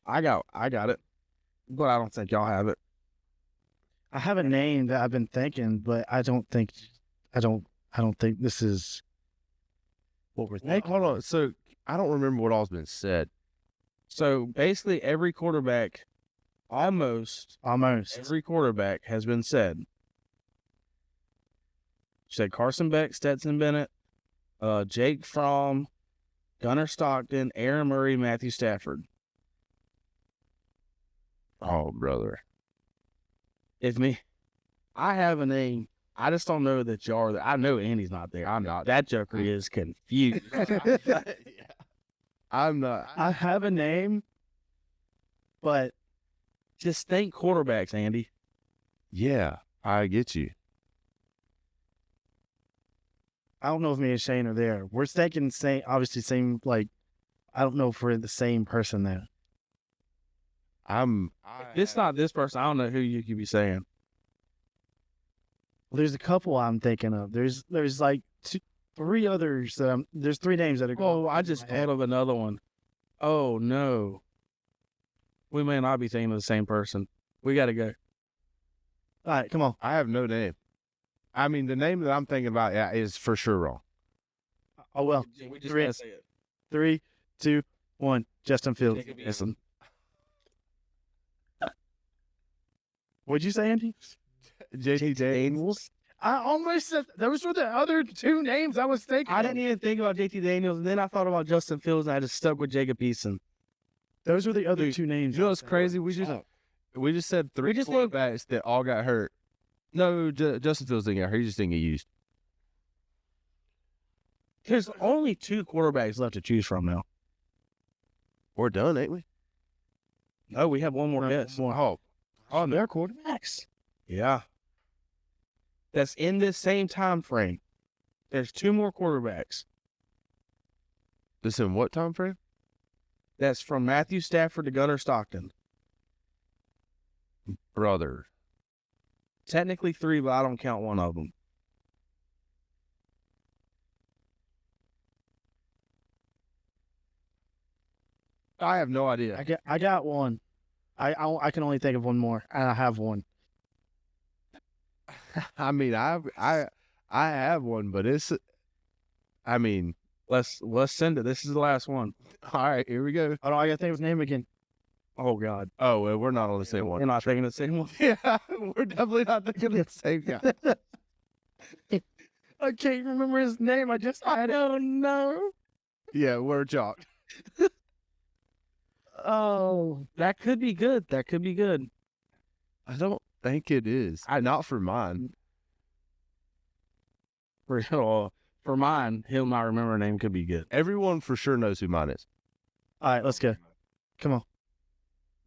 I got it, but I don't think y'all have it. I have a name that I've been thinking, but I don't think this is what we're thinking. Hold on. So I don't remember what all's been said. So basically, every quarterback, almost Almost. every quarterback has been said. You said Carson Beck, Stetson Bennett, Jake Fromm, Gunnar Stockton, Aaron Murray, Matthew Stafford. Oh, brother. If me, I have a name. I just don't know that y'all are there. I know Andy's not there. I'm not. That joker is confused. I'm not. I have a name, but Just think quarterbacks, Andy. Yeah, I get you. I don't know if me and Shane are there. We're thinking obviously same, like, I don't know if we're the same person there. I'm. If it's not this person, I don't know who you could be saying. There's a couple I'm thinking of. There's like three others that there's three names that are Oh, I just thought of another one. Oh, no. We may not be thinking of the same person. We got to go. All right, come on. I have no name. I mean, the name that I'm thinking about is for sure wrong. Oh, well. We just Three. gotta say it. 3, 2, 1. Justin Fields. Jacob Eason. What'd you say, Andy? JT Daniels. I almost said those were the other two names I was thinking. I didn't even think about JT Daniels, and then I thought about Justin Fields, and I just stuck with Jacob Eason. Those were the other Dude, two names. You know what's crazy? We just said three quarterbacks that all got hurt. No, Justin Fields didn't get hurt. He just didn't get used. There's only two quarterbacks left to choose from now. We're done, ain't we? No, we have one more guess. Oh, they're quarterbacks. Yeah. That's in this same time frame. There's two more quarterbacks. this in what time frame? That's from Matthew Stafford to Gunnar Stockton. Brother. Technically three, but I don't count one of them. I have no idea. I got one. I can only think of one more, and I have one. I mean, I have one, but it's. I mean, Let's send it. This is the last one. all right, here we go. I gotta think of his name again. Oh God. Oh, well, we're not on the same We're one. not thinking the same one. Yeah, we're definitely not thinking the same guy. I can't remember his name. I don't know. Yeah, we're chalked. Oh, that could be good. That could be good. I don't think it is. Not for mine. For mine, he'll not remember a name could be good. Everyone for sure knows who mine is. All right, let's go. Come on.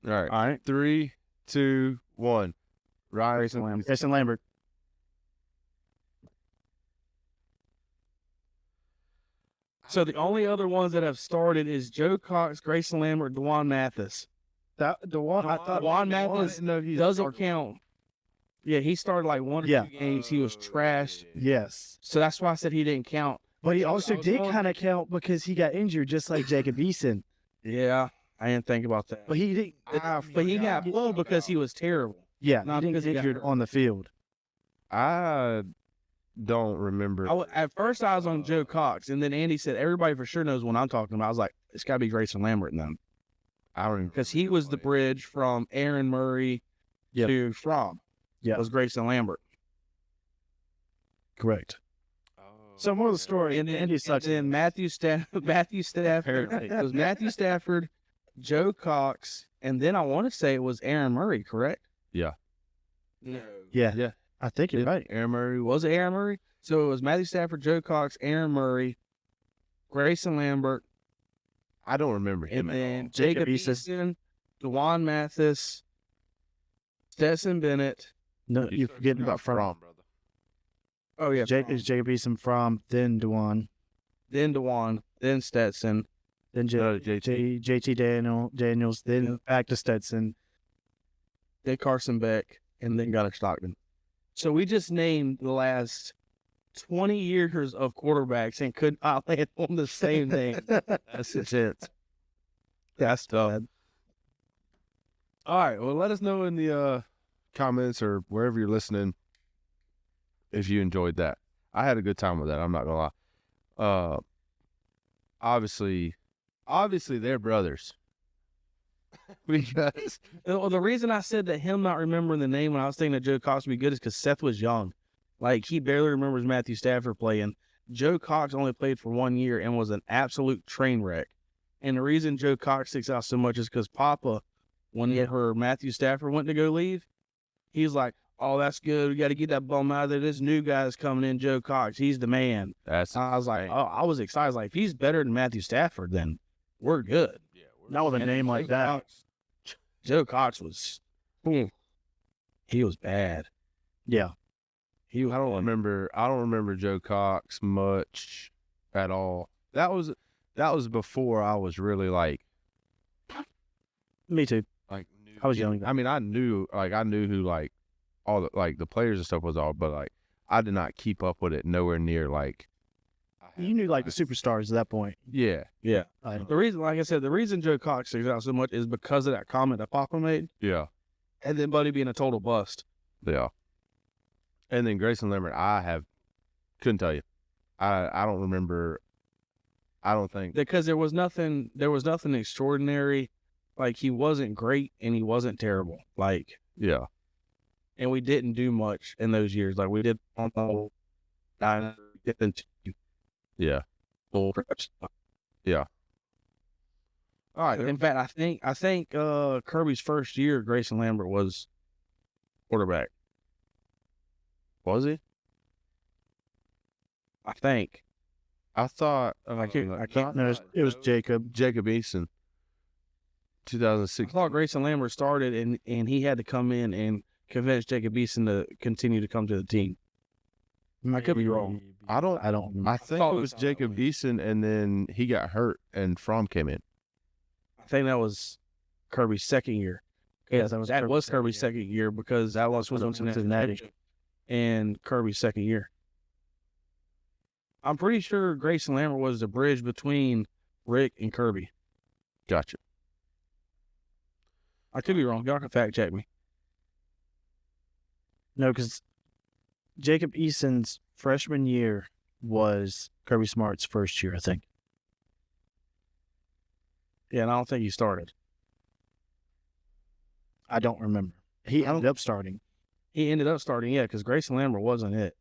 All right. All right. 3, 2, 1. Grayson Lambert. Grayson Lambert. So the only other ones that have started is Joe Cox, Grayson Lambert, DeJuan Mathis. The one I thought DeJuan Mathis doesn't count. Yeah, he started like 1 or 2 games. He was trashed. Yes. So that's why I said he didn't count. But he also did kind of count because he got injured just like Jacob Eason. Yeah, I didn't think about that. But he didn't. But he got pulled because he was terrible. Yeah, Not he didn't because get he got injured hurt. on the field. I don't remember. At first, I was on Joe Cox, and then Andy said, everybody for sure knows what I'm talking about. I was like, it's got to be Grayson Lambert then. I don't remember. Because he was the bridge from Aaron Murray Yep. to Fromm. Yeah. Was Grayson Lambert. Correct. So more of the story. And Andy sucks. then Matthew Stafford. It was Matthew Stafford, Joe Cox, and then I want to say it was Aaron Murray, correct? Yeah. No. Yeah. I think you're right. Aaron Murray Was it Aaron Murray? So it was Matthew Stafford, Joe Cox, Aaron Murray, Grayson Lambert, I don't remember and him. then Jacob Jacob Eason, DeJuan Mathis, Stetson Bennett. No, you're forgetting about Fromm. brother. Oh, yeah. It's Jacob Eason from, then DeJuan, Then DeJuan, then Stetson. then JT Daniels, then back to Stetson. Then Carson Beck, and then Gunnar Stockton. So we just named the last 20 years of quarterbacks and could not land on the same name. That's intense. That's tough. All right. Well, let us know in the comments or wherever you're listening if you enjoyed that. I had a good time with that. I'm not gonna lie. Obviously, they're brothers. Because The reason I said that him not remembering the name when I was thinking that Joe Cox would be good is because Seth was young. Like, he barely remembers Matthew Stafford playing. Joe Cox only played for 1 year and was an absolute train wreck. And the reason Joe Cox sticks out so much is because Papa, when he heard Matthew Stafford went to go leave, he's like, oh, that's good. We got to get that bum out of there. This new guy's coming in, Joe Cox. He's the man. that's I was like, oh, I was excited. I was like, if he's better than Matthew Stafford, then we're good. Not with a name like that. Joe Cox was, he was bad. Yeah. He was I don't remember Joe Cox much at all. That was before I was really like Me too. I was young. I mean, I knew who like all the like the players and stuff was all, but like I did not keep up with it nowhere near like You knew like the superstars at that point. yeah. The reason, like I said, the reason Joe Cox sticks out so much is because of that comment that Papa made, Yeah. and then Buddy being a total bust. Yeah. And then Grayson Lambert, couldn't tell you. I don't remember. I don't think. Because there was nothing extraordinary. Like, he wasn't great and he wasn't terrible. Like, Yeah. and we didn't do much in those years. Like, we did Yeah. full. All right. In fact, I think Kirby's first year, Grayson Lambert was quarterback. Was he? I think. I thought. I can't. No, it was Jacob. Jacob Eason. I 2006. thought Grayson Lambert started and he had to come in and convince Jacob Eason to continue to come to the team. I could be wrong. I don't. I think thought it it was was- Jacob Eason, and then he got hurt, and Fromm came in. I think that was Kirby's second year. Yes, that was Kirby's second year because that was when Cincinnati. and Kirby's second year. I'm pretty sure Grayson Lambert was the bridge between Rick and Kirby. Gotcha. I could be wrong. Y'all can fact check me. No, because Jacob Eason's freshman year was Kirby Smart's first year, I think. Yeah, and I don't think he started. I don't remember. He ended up starting. He ended up starting, yeah, because Grayson Lambert wasn't it.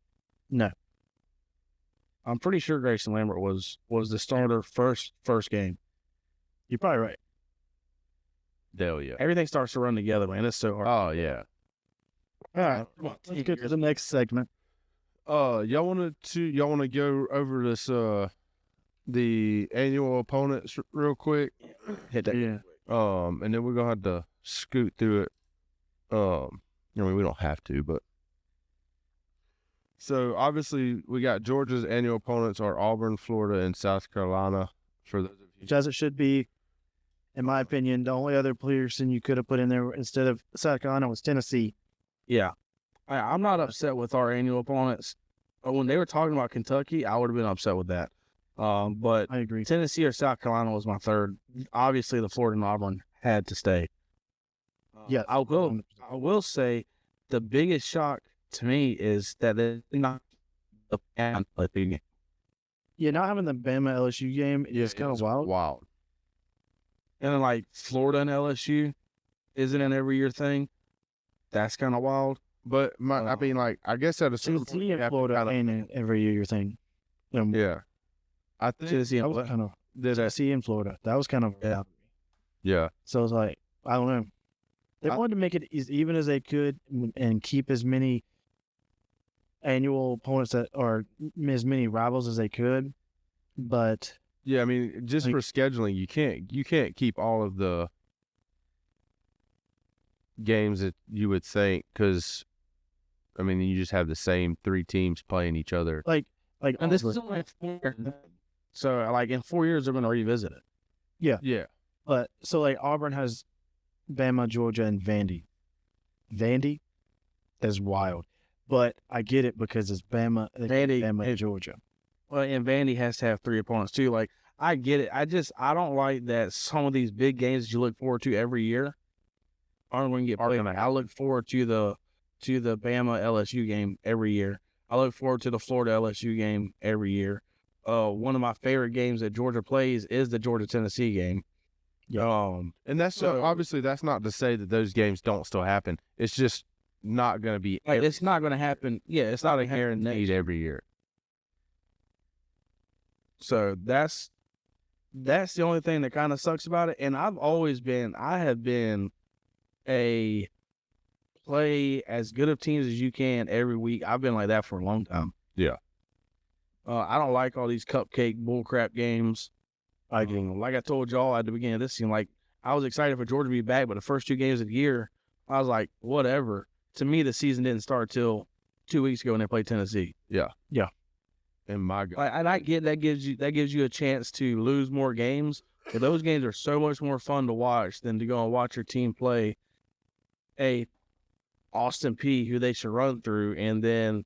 No. I'm pretty sure Grayson Lambert was the starter first game. You're probably right. Hell yeah. Everything starts to run together, man. It's so hard. Oh yeah. All right, let's get to the next segment. Y'all want to go over this the annual opponents real quick? Hit that. Yeah. And then we're gonna have to scoot through it. I mean, we don't have to, but so obviously we got Georgia's annual opponents are Auburn, Florida, and South Carolina. For those of you, Which, as it should be, in my opinion, the only other person you could have put in there instead of South Carolina was Tennessee. Yeah. I'm not upset with our annual opponents. When they were talking about Kentucky, I would have been upset with that. But I agree. Tennessee or South Carolina was my third. Obviously, the Florida and Auburn had to stay. Yes, I will. 100%. I will say the biggest shock to me is that they're not the game. Yeah, not having the Bama LSU game is kind of it's wild. Wild. And then, like, Florida and LSU isn't an every year thing. That's kind of wild. But I mean, like, I guess at a certain point, Tennessee you and have to Florida kinda- ain't every year thing. Yeah. I think Tennessee That and was kind of that. Tennessee and Florida. That was kind of Yeah. So it's like, I don't know. They I- wanted to make it as even as they could and keep as many annual opponents or as many rivals as they could. But Yeah, I mean, just Like- for scheduling, you can't keep all of the games that you would think, because I mean, you just have the same 3 teams playing each other. like and this is Auburn- only 4 years. So, like, in 4 years, they're going to revisit it. Yeah. but so like Auburn has Bama, Georgia, and Vandy. Vandy is wild, but I get it because it's Bama, Vandy Bama, and- Georgia. Well, and Vandy has to have 3 opponents too. Like, I get it. I don't like that some of these big games that you look forward to every year aren't going to get played. I look forward to the Bama LSU game every year. I look forward to the Florida LSU game every year. One of my favorite games that Georgia plays is the Georgia Tennessee game. Yeah. And that's So- obviously that's not to say that those games don't still happen. It's just not going to be Like, it's not going to happen. Yeah, it's not a guaranteed every year. So that's the only thing that kind of sucks about it. And I have been a play as good of teams as you can every week. I've been like that for a long time. Yeah. I don't like all these cupcake bullcrap games. Like I told y'all at the beginning of this season, like, I was excited for Georgia to be back, but the first 2 games of the year, I was like, whatever. To me, the season didn't start till 2 weeks ago when they played Tennessee. And my God. And I get that gives you a chance to lose more games, but those games are so much more fun to watch than to go and watch your team play a Austin P, who they should run through, and then,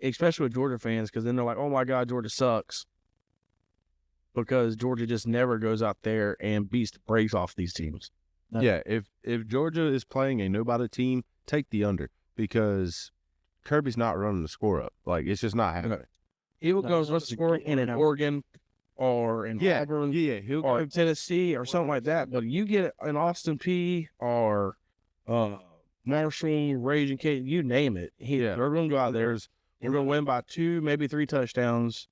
especially with Georgia fans, because then they're like, oh my God, Georgia sucks, because Georgia just never goes out there and beats the brakes off these teams. Yeah, if Georgia is playing a nobody team, take the under, because Kirby's not running the score up. Like, it's just not happening. He will No, go it's run just a score great in an number. Oregon or in Auburn He'll or go. Tennessee or something like that. But you get an Austin P or Marshall, Raging Kate, you name it. They're going to go out there. They're going to win by 2, maybe 3 touchdowns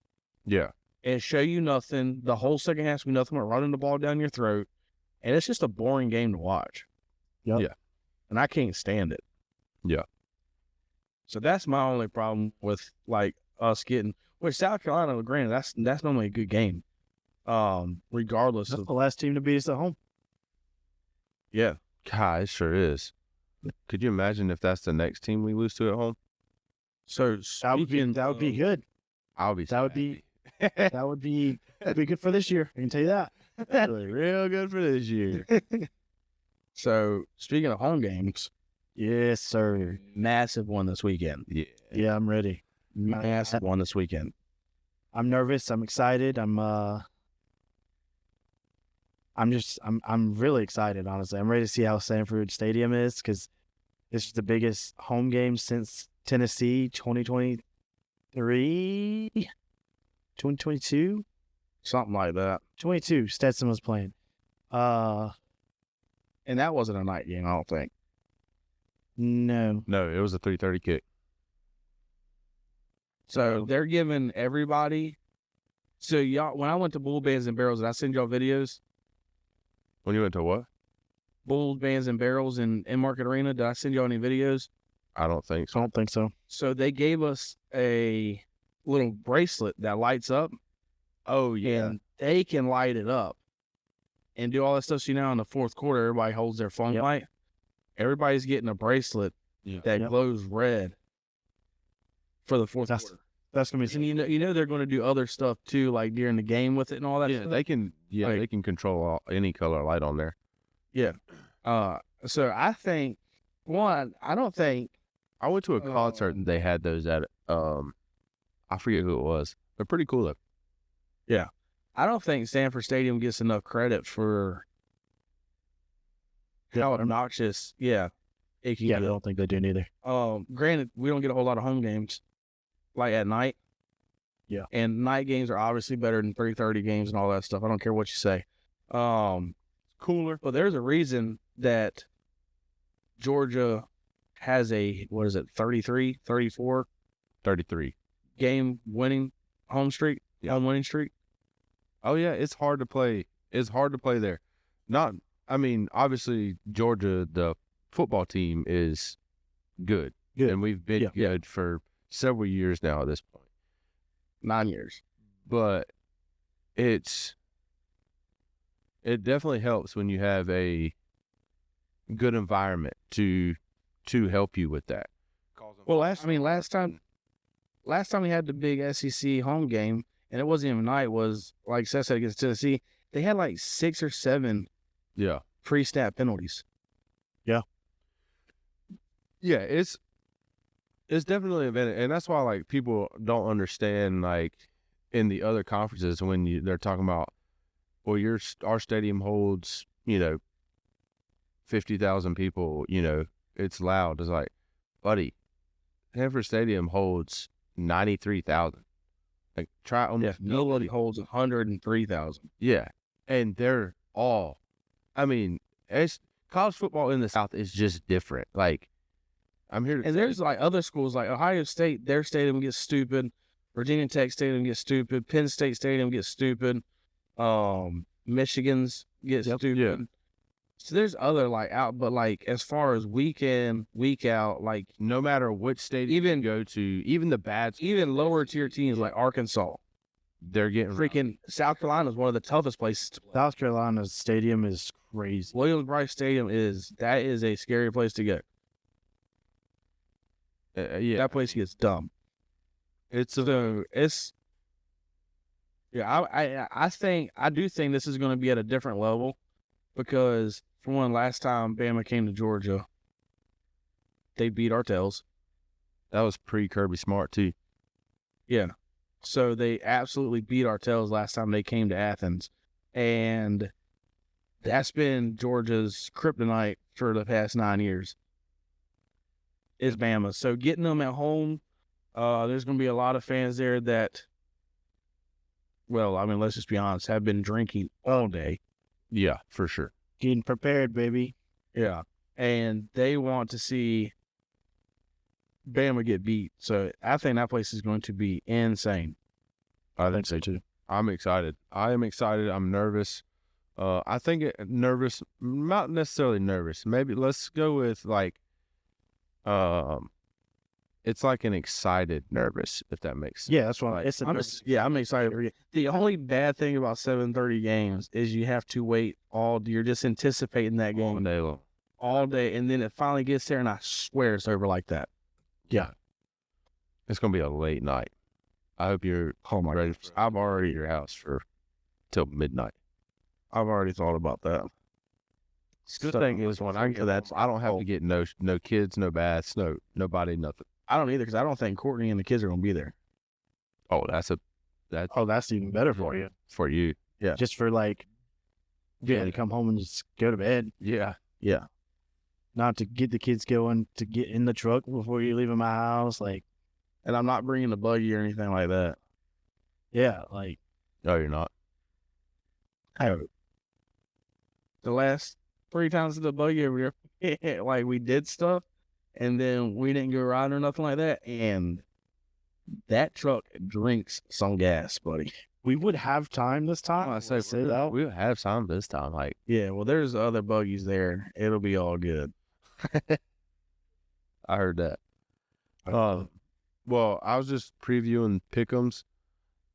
Yeah. and show you nothing. The whole second half's going to be nothing but running the ball down your throat. And it's just a boring game to watch. Yep. Yeah. And I can't stand it. Yeah. So that's my only problem with, like, us getting, which South Carolina, granted, that's normally a good game. Regardless That's of, the last team to beat us at home. yeah. God, it sure is. Could you imagine if that's the next team we lose to at home? So That would be good. I'll be. That would be that'd be good for this year. I can tell you that. real good for this year. So speaking of home games, Yes, sir. massive one this weekend. Yeah. Yeah, I'm ready. Massive one this weekend. I'm nervous. I'm excited. I'm really excited, honestly. I'm ready to see how Sanford Stadium is, because this is the biggest home game since Tennessee 2023, 2022, Something like that. 22. Stetson was playing. And that wasn't a night game, I don't think. No. No, it was a 3:30 kick. So they're giving everybody. So y'all, when I went to Bull Bands and Barrels, did I send y'all videos? When you went to what? bulls, bands, and barrels in Market Arena? Did I send you all any videos? I don't think I so. don't think so. So they gave us a little bracelet that lights up, Oh and they can light it up and do all that stuff. So now in the fourth quarter, everybody holds their phone Yep. light. Everybody's getting a bracelet that Yep. glows red for the fourth That's- quarter. That's gonna be. And you know they're going to do other stuff too, like during the game with it and all that. Yeah, stuff. they can. Yeah, Like- they can control any color light on there. So I think I don't think I went to a concert and they had those at. I forget who it was. They're pretty cool though. I don't think Stanford Stadium gets enough credit for how obnoxious. Yeah, it can Yeah, I get. don't think they do neither. Granted, we don't get a whole lot of home games like at night. Yeah. And night games are obviously better than 3:30 games and all that stuff. I don't care what you say. Cooler. But there's a reason that Georgia has a, 33, 34 33. game winning home streak, Yeah. home winning streak. Oh yeah, it's hard to play. It's hard to play there. I mean, obviously Georgia, the football team is good, Good. and we've been Yeah. good for several years now at this point. 9 years. But it definitely helps when you have a good environment to help you with that. Well, last time we had the big SEC home game, and it wasn't even night, was like Seth said against Tennessee, they had like 6 or 7 Yeah. pre-snap penalties. Yeah, it's definitely a benefit, and that's why like people don't understand like in the other conferences when they're talking about, well, our stadium holds 50,000 people, it's loud. It's like, buddy, Stanford Stadium holds 93,000. Like try almost Nobody holds 103,000. Yeah, and they're all, I mean, college football in the South is just different. Like, I'm here to And say- there's like other schools like Ohio State, their stadium gets stupid. Virginia Tech Stadium gets stupid. Penn State Stadium gets stupid. Michigan's gets stupid. Yeah. So there's other but as far as week in, week out, like no matter which stadium you go to, even the bad, even lower tier teams like Arkansas, they're getting freaking South Carolina is one of the toughest places to play. South Carolina's stadium is crazy. Williams-Brice Stadium is a scary place to go. yeah, That place gets dumb. it's a, So it's I do think this is going to be at a different level because for one, last time Bama came to Georgia, they beat our tails. that was pre Kirby Smart too. Yeah. So they absolutely beat our tails last time they came to Athens. And that's been Georgia's kryptonite for the past 9 years. Is Bama. So getting them at home, there's going to be a lot of fans there that, well, I mean, let's just be honest, have been drinking all day. Yeah, for sure. Getting prepared, baby. Yeah. And they want to see Bama get beat. So I think that place is going to be insane. I think so too. I'm excited. I am excited. I'm nervous. I think nervous, not necessarily nervous. Maybe let's go with like, it's like an excited nervous, if that makes sense. Yeah, that's why Like, it's a I'm excited for you. The only bad thing about 7:30 games is you have to wait you're just anticipating that All game day long. all day, and then it finally gets there, and I swear it's over like that. Yeah. It's gonna be a late night. I hope you're ready. I'm already at your house till midnight. I've already thought about that. Good thing is when I get that, I don't have to get no kids, no baths, nobody, nothing. I don't either because I don't think Courtney and the kids are going to be there. Oh, that's that's even better for you. for you. Just for like, to come home and just go to bed. Yeah. Yeah. Not to get the kids going, to get in the truck before you leave my house. Like, And I'm not bringing the buggy or anything like that. yeah, like, No, you're not. The last 3 times in the buggy over here, like we did stuff, and then we didn't go riding or nothing like that, and that truck drinks some gas, buddy. we would have time this time. I say Sit out. we'll have some this time. Like, Yeah, well, there's other buggies there. It'll be all good. I heard that. Well, I was just previewing Pick'ems,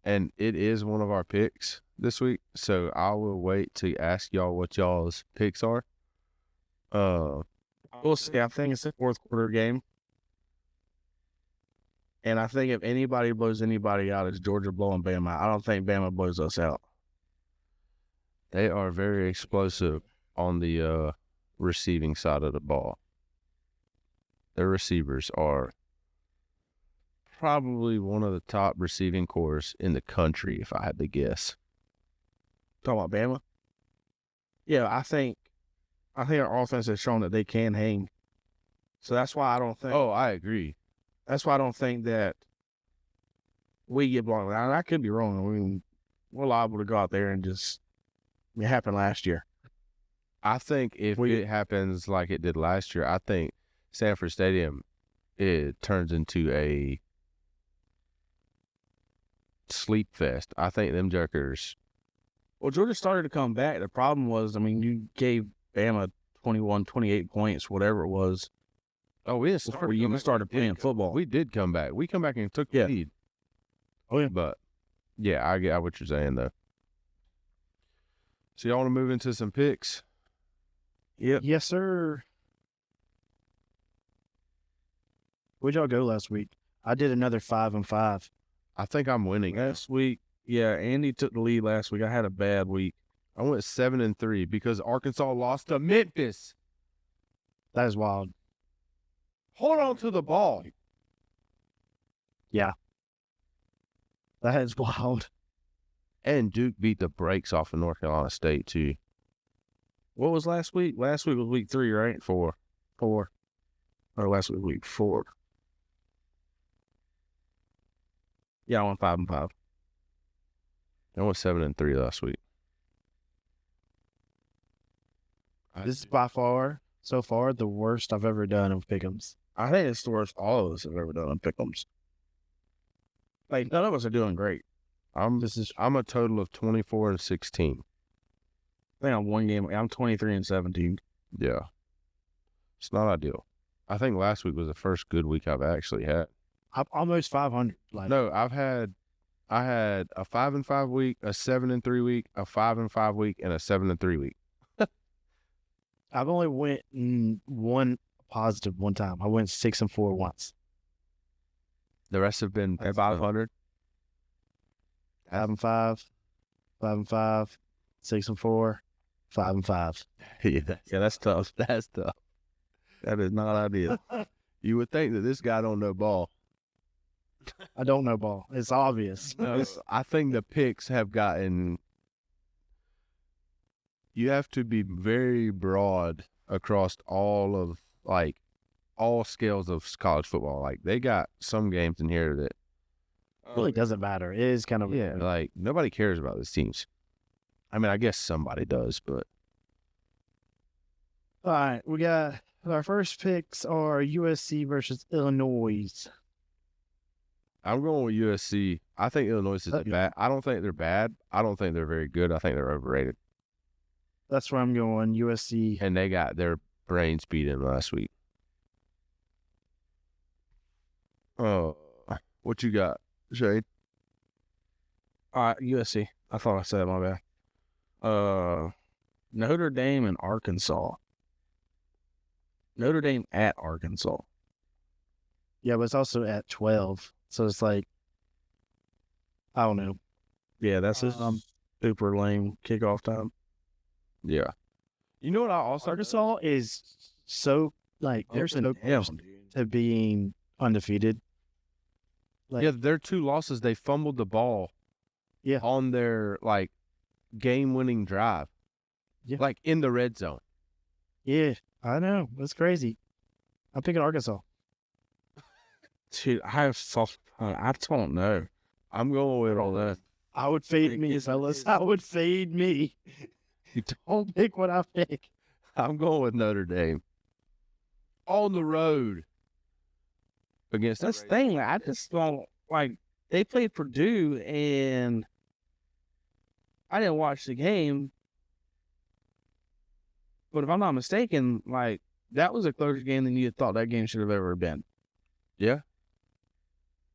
and it is one of our picks this week. So I will wait to ask y'all what y'all's picks are. We'll see. I think it's a fourth quarter game. And I think if anybody blows anybody out, it's Georgia blowing Bama out. I don't think Bama blows us out. They are very explosive on the receiving side of the ball. Their receivers are probably one of the top receiving corps in the country, if I had to guess. Talking about Bama? Yeah, I think our offense has shown that they can hang. So that's why I don't think. Oh, I agree. That's why I don't think that we get blown out. I could be wrong. I mean, we're liable to go out there and just. It happened last year. I think if it happens like it did last year, I think Sanford Stadium, it turns into a sleep fest. I think them jerkers. Well, Georgia started to come back. The problem was, I mean, you gave Bama 21, 28 points, whatever it was. Oh, we Before you even started playing football. We did come back. We come back and took the lead. Oh, yeah. But, yeah, I get what you're saying, though. So y'all want to move into some picks? Yep. Yes, sir. Where'd y'all go last week? I did another 5-5. I think I'm winning. Last week, yeah, Andy took the lead last week. I had a bad week. I went 7-3 because Arkansas lost to Memphis. That is wild. Hold on to the ball. Yeah. That is wild. And Duke beat the brakes off of North Carolina State, too. What was last week? Last week was week 3, right? 4. Or last week was week 4. Yeah, I went 5-5. I went 7-3 last week. This is by far, so far, the worst I've ever done of pick'ems. I think it's the worst all of us have ever done on pick'ems. Like, none of us are doing great. I'm a total of 24-16. I think I'm one game. I'm 23-17. Yeah. It's not ideal. I think last week was the first good week I've actually had. I'm almost 500. No, I had a 5-5 week, a 7-3 week, a 5-5 week, and a 7-3 week. I've only went one positive one time. I went 6-4 once. The rest have been 500. 5-5, 5-5, 6-4, 5-5. Yeah, that's tough. that's tough. That is not ideal. You would think that this guy don't know ball. I don't know ball. It's obvious. I think the picks have gotten. You have to be very broad across all scales of college football. Like, they got some games in here that really doesn't matter. It is kind of like nobody cares about these teams. I mean, I guess somebody does, but all right. We got our first picks are USC versus Illinois. I'm going with USC. I think Illinois is bad. I don't think they're bad. I don't think they're very good. I think they're overrated. That's where I'm going. USC. And they got their brains beat in last week. Oh, what you got, Shane? USC. I thought I said my bad. Notre Dame and Arkansas. Notre Dame at Arkansas. Yeah, but it's also at 12. So it's like, I don't know. Yeah, that's super lame kickoff time. Yeah. You know what I also Arkansas is so, like, they're so close to being undefeated. Like, yeah, their 2 losses, they fumbled the ball on their, like, game-winning drive. Yeah. Like, in the red zone. Yeah, I know. That's crazy. I'm picking Arkansas. Dude, I don't know. I'm going with all that. I would fade me, fellas. I would fade me. You don't pick what I pick. I'm going with Notre Dame. On the road. Against that's the thing. I just don't like. They played Purdue and I didn't watch the game, but if I'm not mistaken, like that was a closer game than you thought that game should have ever been. Yeah.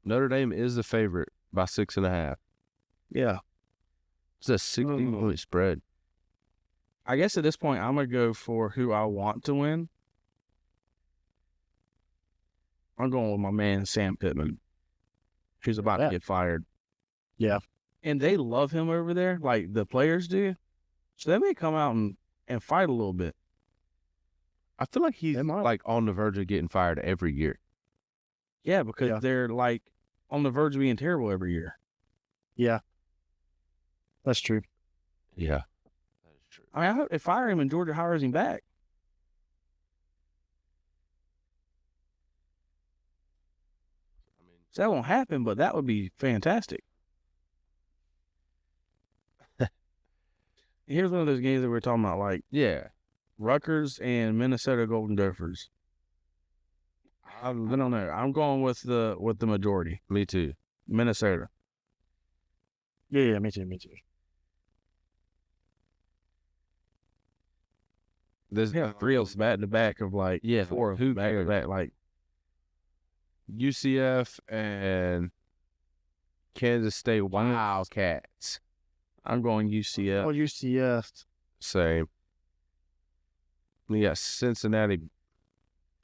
Notre Dame is the favorite by 6.5. Yeah. It's a 16-point spread. I guess at this point, I'm going to go for who I want to win. I'm going with my man, Sam Pittman, who's about to get fired. Yeah. And they love him over there, like the players do. So they may come out and fight a little bit. I feel like he's like on the verge of getting fired every year. Yeah, because they're like on the verge of being terrible every year. Yeah. That's true. Yeah. That is true. I mean, I hope they fire him and Georgia hires him back. I mean, So that won't happen, but that would be fantastic. Here's one of those games that we're talking about, like Rutgers and Minnesota Golden Gophers. I don't know. I'm going with the majority. me too. Minnesota. Yeah, me too. There's Three of back to back of like four who back to cares? back, like UCF and Kansas State Wildcats. I'm going UCF. Oh, UCF. Same. We got Cincinnati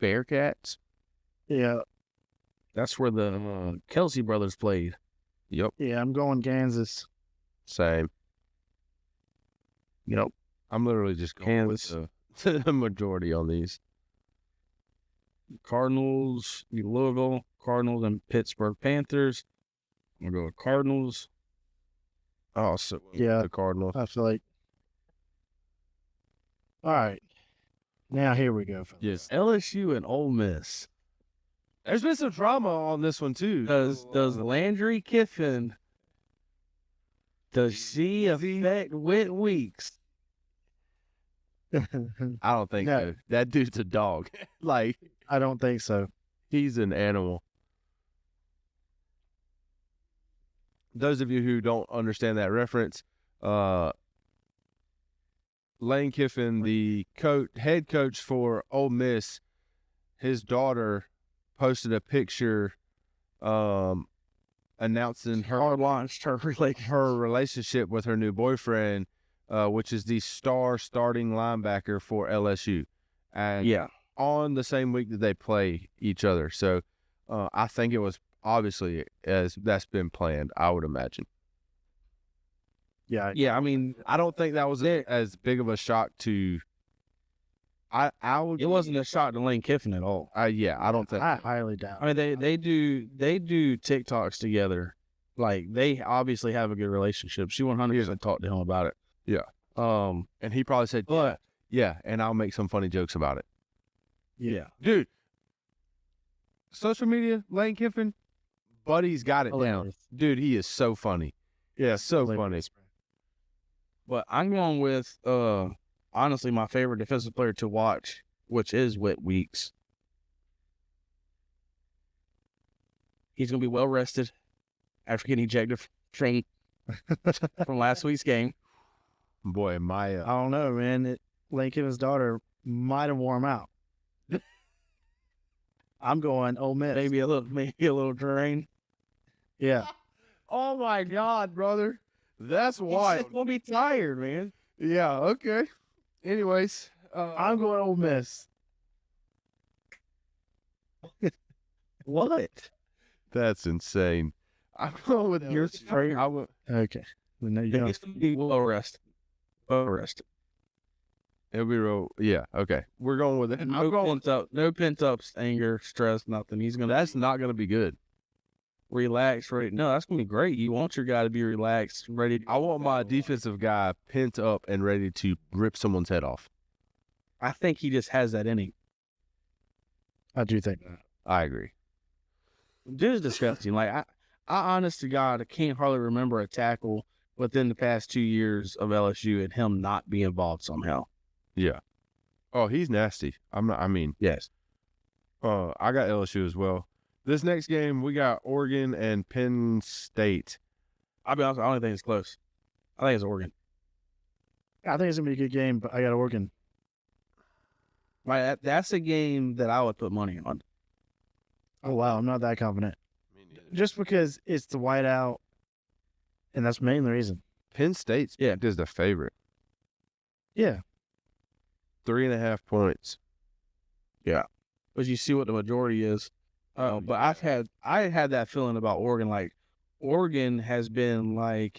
Bearcats. Yeah. That's where the Kelsey brothers played. Yep. Yeah, I'm going Kansas. Same. Yep. I'm literally just going with the majority on these. Cardinals, Louisville, Cardinals, and Pittsburgh Panthers. I'm gonna go with Cardinals. Oh, so Yeah. the Cardinals. I feel like. All right. Now here we go. Fellas. Yes. LSU and Ole Miss. There's been some drama on this one too. Does Landry Kiffin, does she affect Whit Weeks? I don't think No. so. That dude's a dog. Like, I don't think so. he's an animal. Those of you who don't understand that reference, Lane Kiffin, the head coach for Ole Miss, his daughter posted a picture announcing Her launched her relationship with her new boyfriend, which is the starting linebacker for LSU. And on the same week that they play each other. So I think it was obviously as that's been planned, I would imagine. Yeah. Yeah, I mean, I don't think that was as big of a shock to. I would. it wasn't a shock to Lane Kiffin at all. I don't think. I highly doubt. I mean, they do TikToks together. Like, they obviously have a good relationship. She 100% talked to him about it. Yeah. And he probably said, But yeah, and I'll make some funny jokes about it. yeah, Dude, social media, Lane Kiffin, buddy's got it down. Hilarious. Dude, he is so funny. Yeah, so funny. Hilarious. but I'm going with honestly my favorite defensive player to watch, which is Whit Weeks. He's gonna be well rested after getting ejected from last week's game. Boy, I don't know, man. Lane Kiffin's daughter might have worn him out. I'm going Ole Miss. Maybe a little drain. Yeah. Oh my God, brother. That's wild. We'll be tired, man. Yeah, okay. Anyways, I'm going Ole Miss. What? that's insane. I'm going with You're straight. I would. Okay. Well, no, you don't. He's gonna be well rested. Well rested. It'll be real. Yeah, okay. We're going with it. I'm going. No pent up anger, stress, nothing. He's gonna That's not going to be good. relax, ready. No, that's gonna be great. You want your guy to be relaxed, ready. I want my defensive guy pent up and ready to rip someone's head off. I think he just has that in him. I do think that. I agree. Dude is disgusting. Like I honest to God, I can't hardly remember a tackle within the past 2 years of LSU and him not be involved somehow. Yeah. Oh, he's nasty. Yes. I got LSU as well. This next game, we got Oregon and Penn State. I'll be honest, I don't think it's close. I think it's Oregon. I think it's gonna be a good game, but I got Oregon. Right, that's a game that I would put money on. Oh wow, I'm not that confident. Just because it's the whiteout, and that's mainly the reason. Penn State's Yeah. is the favorite. Yeah, 3.5 points. But you see what the majority is. But I had that feeling about Oregon. Like Oregon has been like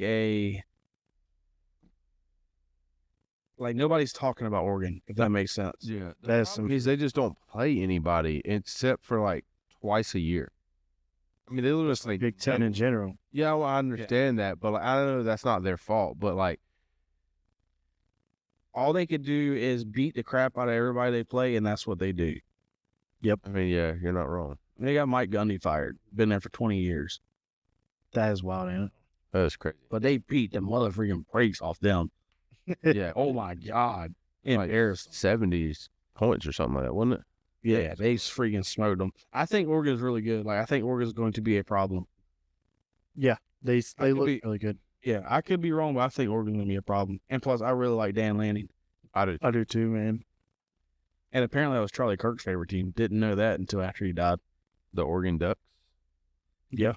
nobody's talking about Oregon, if that makes sense. Yeah. That's The problem is they just don't play anybody except for like twice a year. I mean, they literally Big Ten in general. Yeah, well, I understand that, but like, I know that's not their fault. But like, All they could do is beat the crap out of everybody they play, and that's what they do. I mean, yeah, you're not wrong. They got Mike Gundy fired. Been there for 20 years. That is wild, ain't That's crazy. But they beat the motherfucking brakes off them. it? Yeah. Oh my God. Like Embarrassing. 70s points or something like that, wasn't it? Yeah, they freaking smoked them. I think Oregon's really good. Like, I think Oregon's going to be a problem. They could look be- really good. Yeah, I could be wrong, but I think Oregon's going to be a problem. And plus, I really like Dan Lanning. I do. I do too, man. And apparently that was Charlie Kirk's favorite team. Didn't know that until after he died. The Oregon Ducks. Yeah.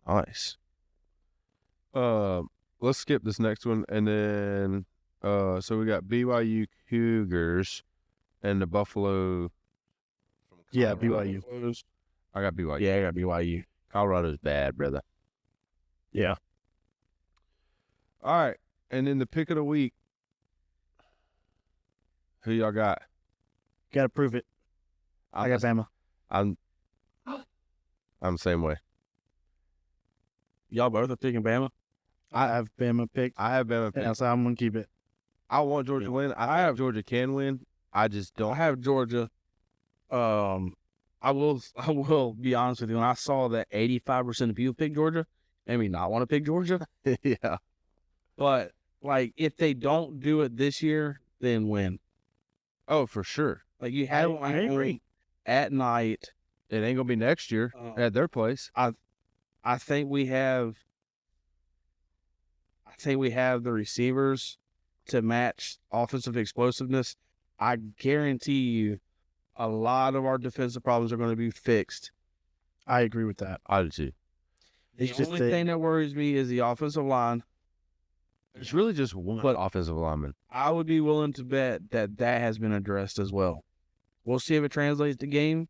Nice. Let's skip this next one, and then so we got BYU Cougars and the Buffalo. Yeah, Colorado. BYU. I got BYU. Yeah, I got BYU. Colorado's bad, brother. Yeah. All right, and then the pick of the week. Who y'all got? Got to prove it. I got Bama. I'm the same way. Y'all both are picking Bama? I have Bama picked. I have Bama picked. And so I'm gonna keep it. I want Georgia to win. I have Georgia can win. I just I don't. have Georgia. I will be honest with you. When I saw that 85% of people pick Georgia, made me not want to pick Georgia. Yeah. But like, if they don't do it this year, then when? Oh, for sure. Like, you have them I at agree. home at night. It ain't gonna be next year at their place. I think we have the receivers to match offensive explosiveness. I guarantee you a lot of our defensive problems are going to be fixed. I agree with that. I do too. It's The just only that thing that worries me is the offensive line. It's really just one But- offensive lineman. I would be willing to bet that has been addressed as well. We'll see if it translates to game.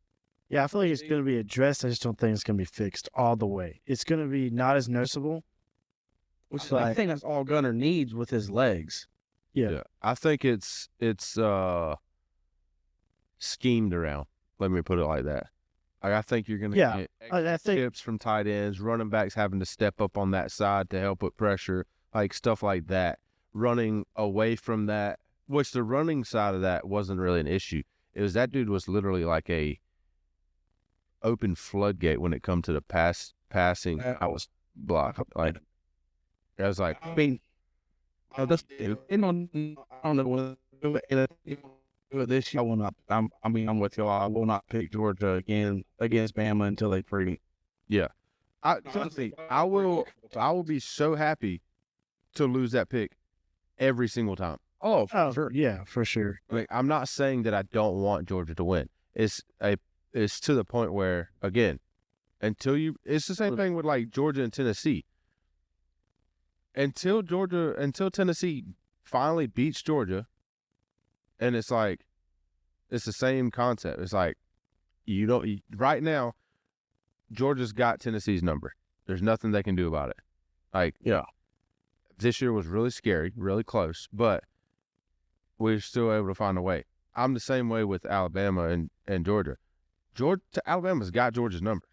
I feel like it's gonna be addressed. I just don't think it's gonna be fixed all the way. It's gonna be not as noticeable. Which is, But- I think that's all Gunner needs with his legs. Yeah. I think it's schemed around. Let me put it like that. Like, I think you're gonna Yeah, get I think tips from tight ends, running backs having to step up on that side to help with pressure, like stuff like that. Running away from that, which the running side of that wasn't really an issue. It was that dude was literally like a open floodgate when it come to the passing. I was blocked. Like, I was like, I mean, I don't know this year. I will not. I'm with y'all. I will not pick Georgia again against Bama until they prove it. honestly, I will be so happy to lose that pick every single time. Oh, Oh, yeah, for sure. Like, I'm not saying that I don't want Georgia to win. It's to the point where, again, it's the same thing with like Georgia and Tennessee. Until Tennessee finally beats Georgia, and it's like, it's the same concept. It's like, right now, Georgia's got Tennessee's number. There's nothing they can do about it. Like, Yeah. This year was really scary, really close, but we're still able to find a way. I'm the same way with Alabama and Georgia. Alabama's got Georgia's number.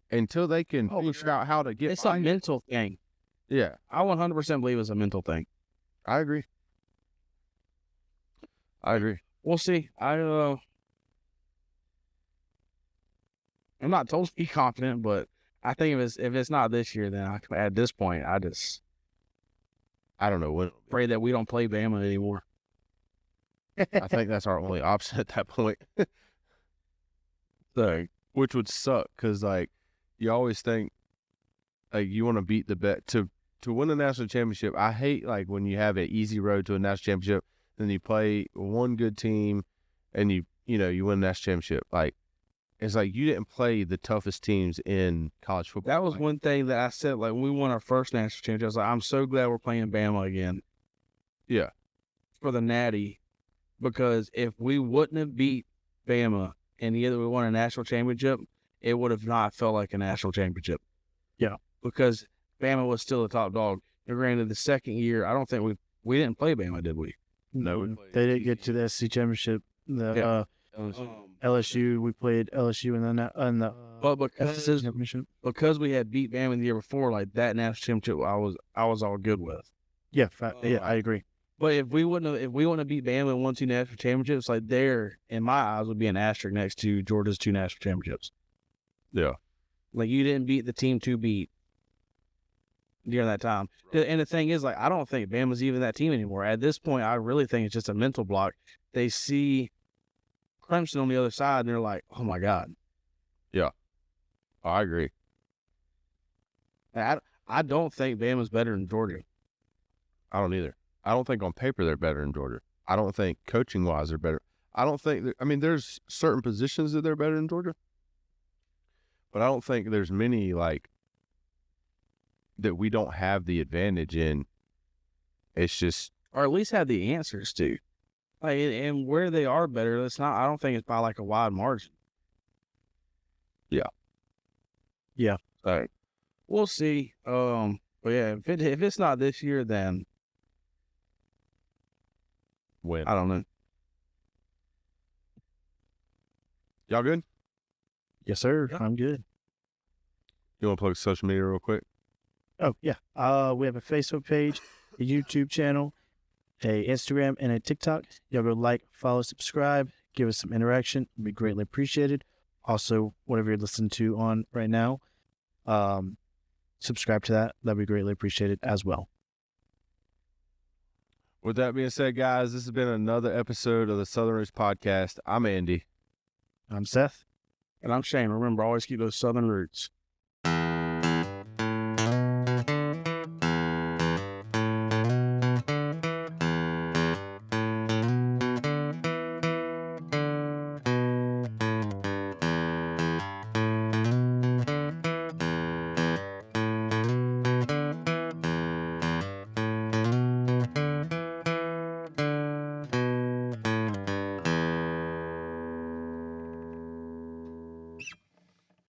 Until they can figure out how to get it's a by it. mental thing. Yeah, I 100% believe it's a mental thing. I agree. We'll see. I'm not totally confident, but I think if it's not this year, then at this point, I just I don't know when. pray that we don't play Bama anymore. I think that's our only option at that point. So Which would suck because, like, you always think, like, you want to beat the bet to to win a national championship, I hate like when you have an easy road to a national championship, then you play one good team, and you win a national championship. Like it's like you didn't play the toughest teams in college football. That was one thing that I said. Like when we won our first national championship, I was like, I'm so glad we're playing Bama again. Yeah. For the Natty, because if we wouldn't have beat Bama and either we won a national championship, it would have not felt like a national championship. Yeah. Because Bama was still a top dog. And granted, the second year, I don't think we didn't play Bama, did we? No, They didn't get to the SEC championship. LSU, we played LSU in the But because championship. we had beat Bama the year before, like that national championship, I was all good with. Yeah, I agree. But if we wouldn't have beat Bama and won 2 national championships, like there, in my eyes, would be an asterisk next to Georgia's 2 national championships. Yeah. Like you didn't beat the team to beat during that time. And the thing is, like, I don't think Bama's even that team anymore. At this point, I really think it's just a mental block. They see Clemson on the other side, and they're like, oh, my God. Yeah. I agree. I don't think Bama's better than Georgia. I don't either. I don't think on paper they're better than Georgia. I don't think coaching-wise they're better. I don't think – I mean, there's certain positions that they're better than Georgia. But I don't think there's many, like, that we don't have the advantage in. It's just – or at least have the answers to. Like, and where they are better, it's not – I don't think it's by, like, a wide margin. Yeah. Yeah. All right. We'll see. But, yeah, if it's not this year, then – when. I don't know. Y'all good? Yes, sir. Yeah. I'm good. You want to plug social media real quick? Oh, yeah. We have a Facebook page, a YouTube channel, a Instagram, and a TikTok. Y'all go like, follow, subscribe, give us some interaction. It'd be greatly appreciated. Also, whatever you're listening to on right now, subscribe to that. That'd be greatly appreciated as well. With that being said, guys, this has been another episode of the Southern Roots Podcast. I'm Andy. I'm Seth. And I'm Shane. Remember, always keep those Southern roots.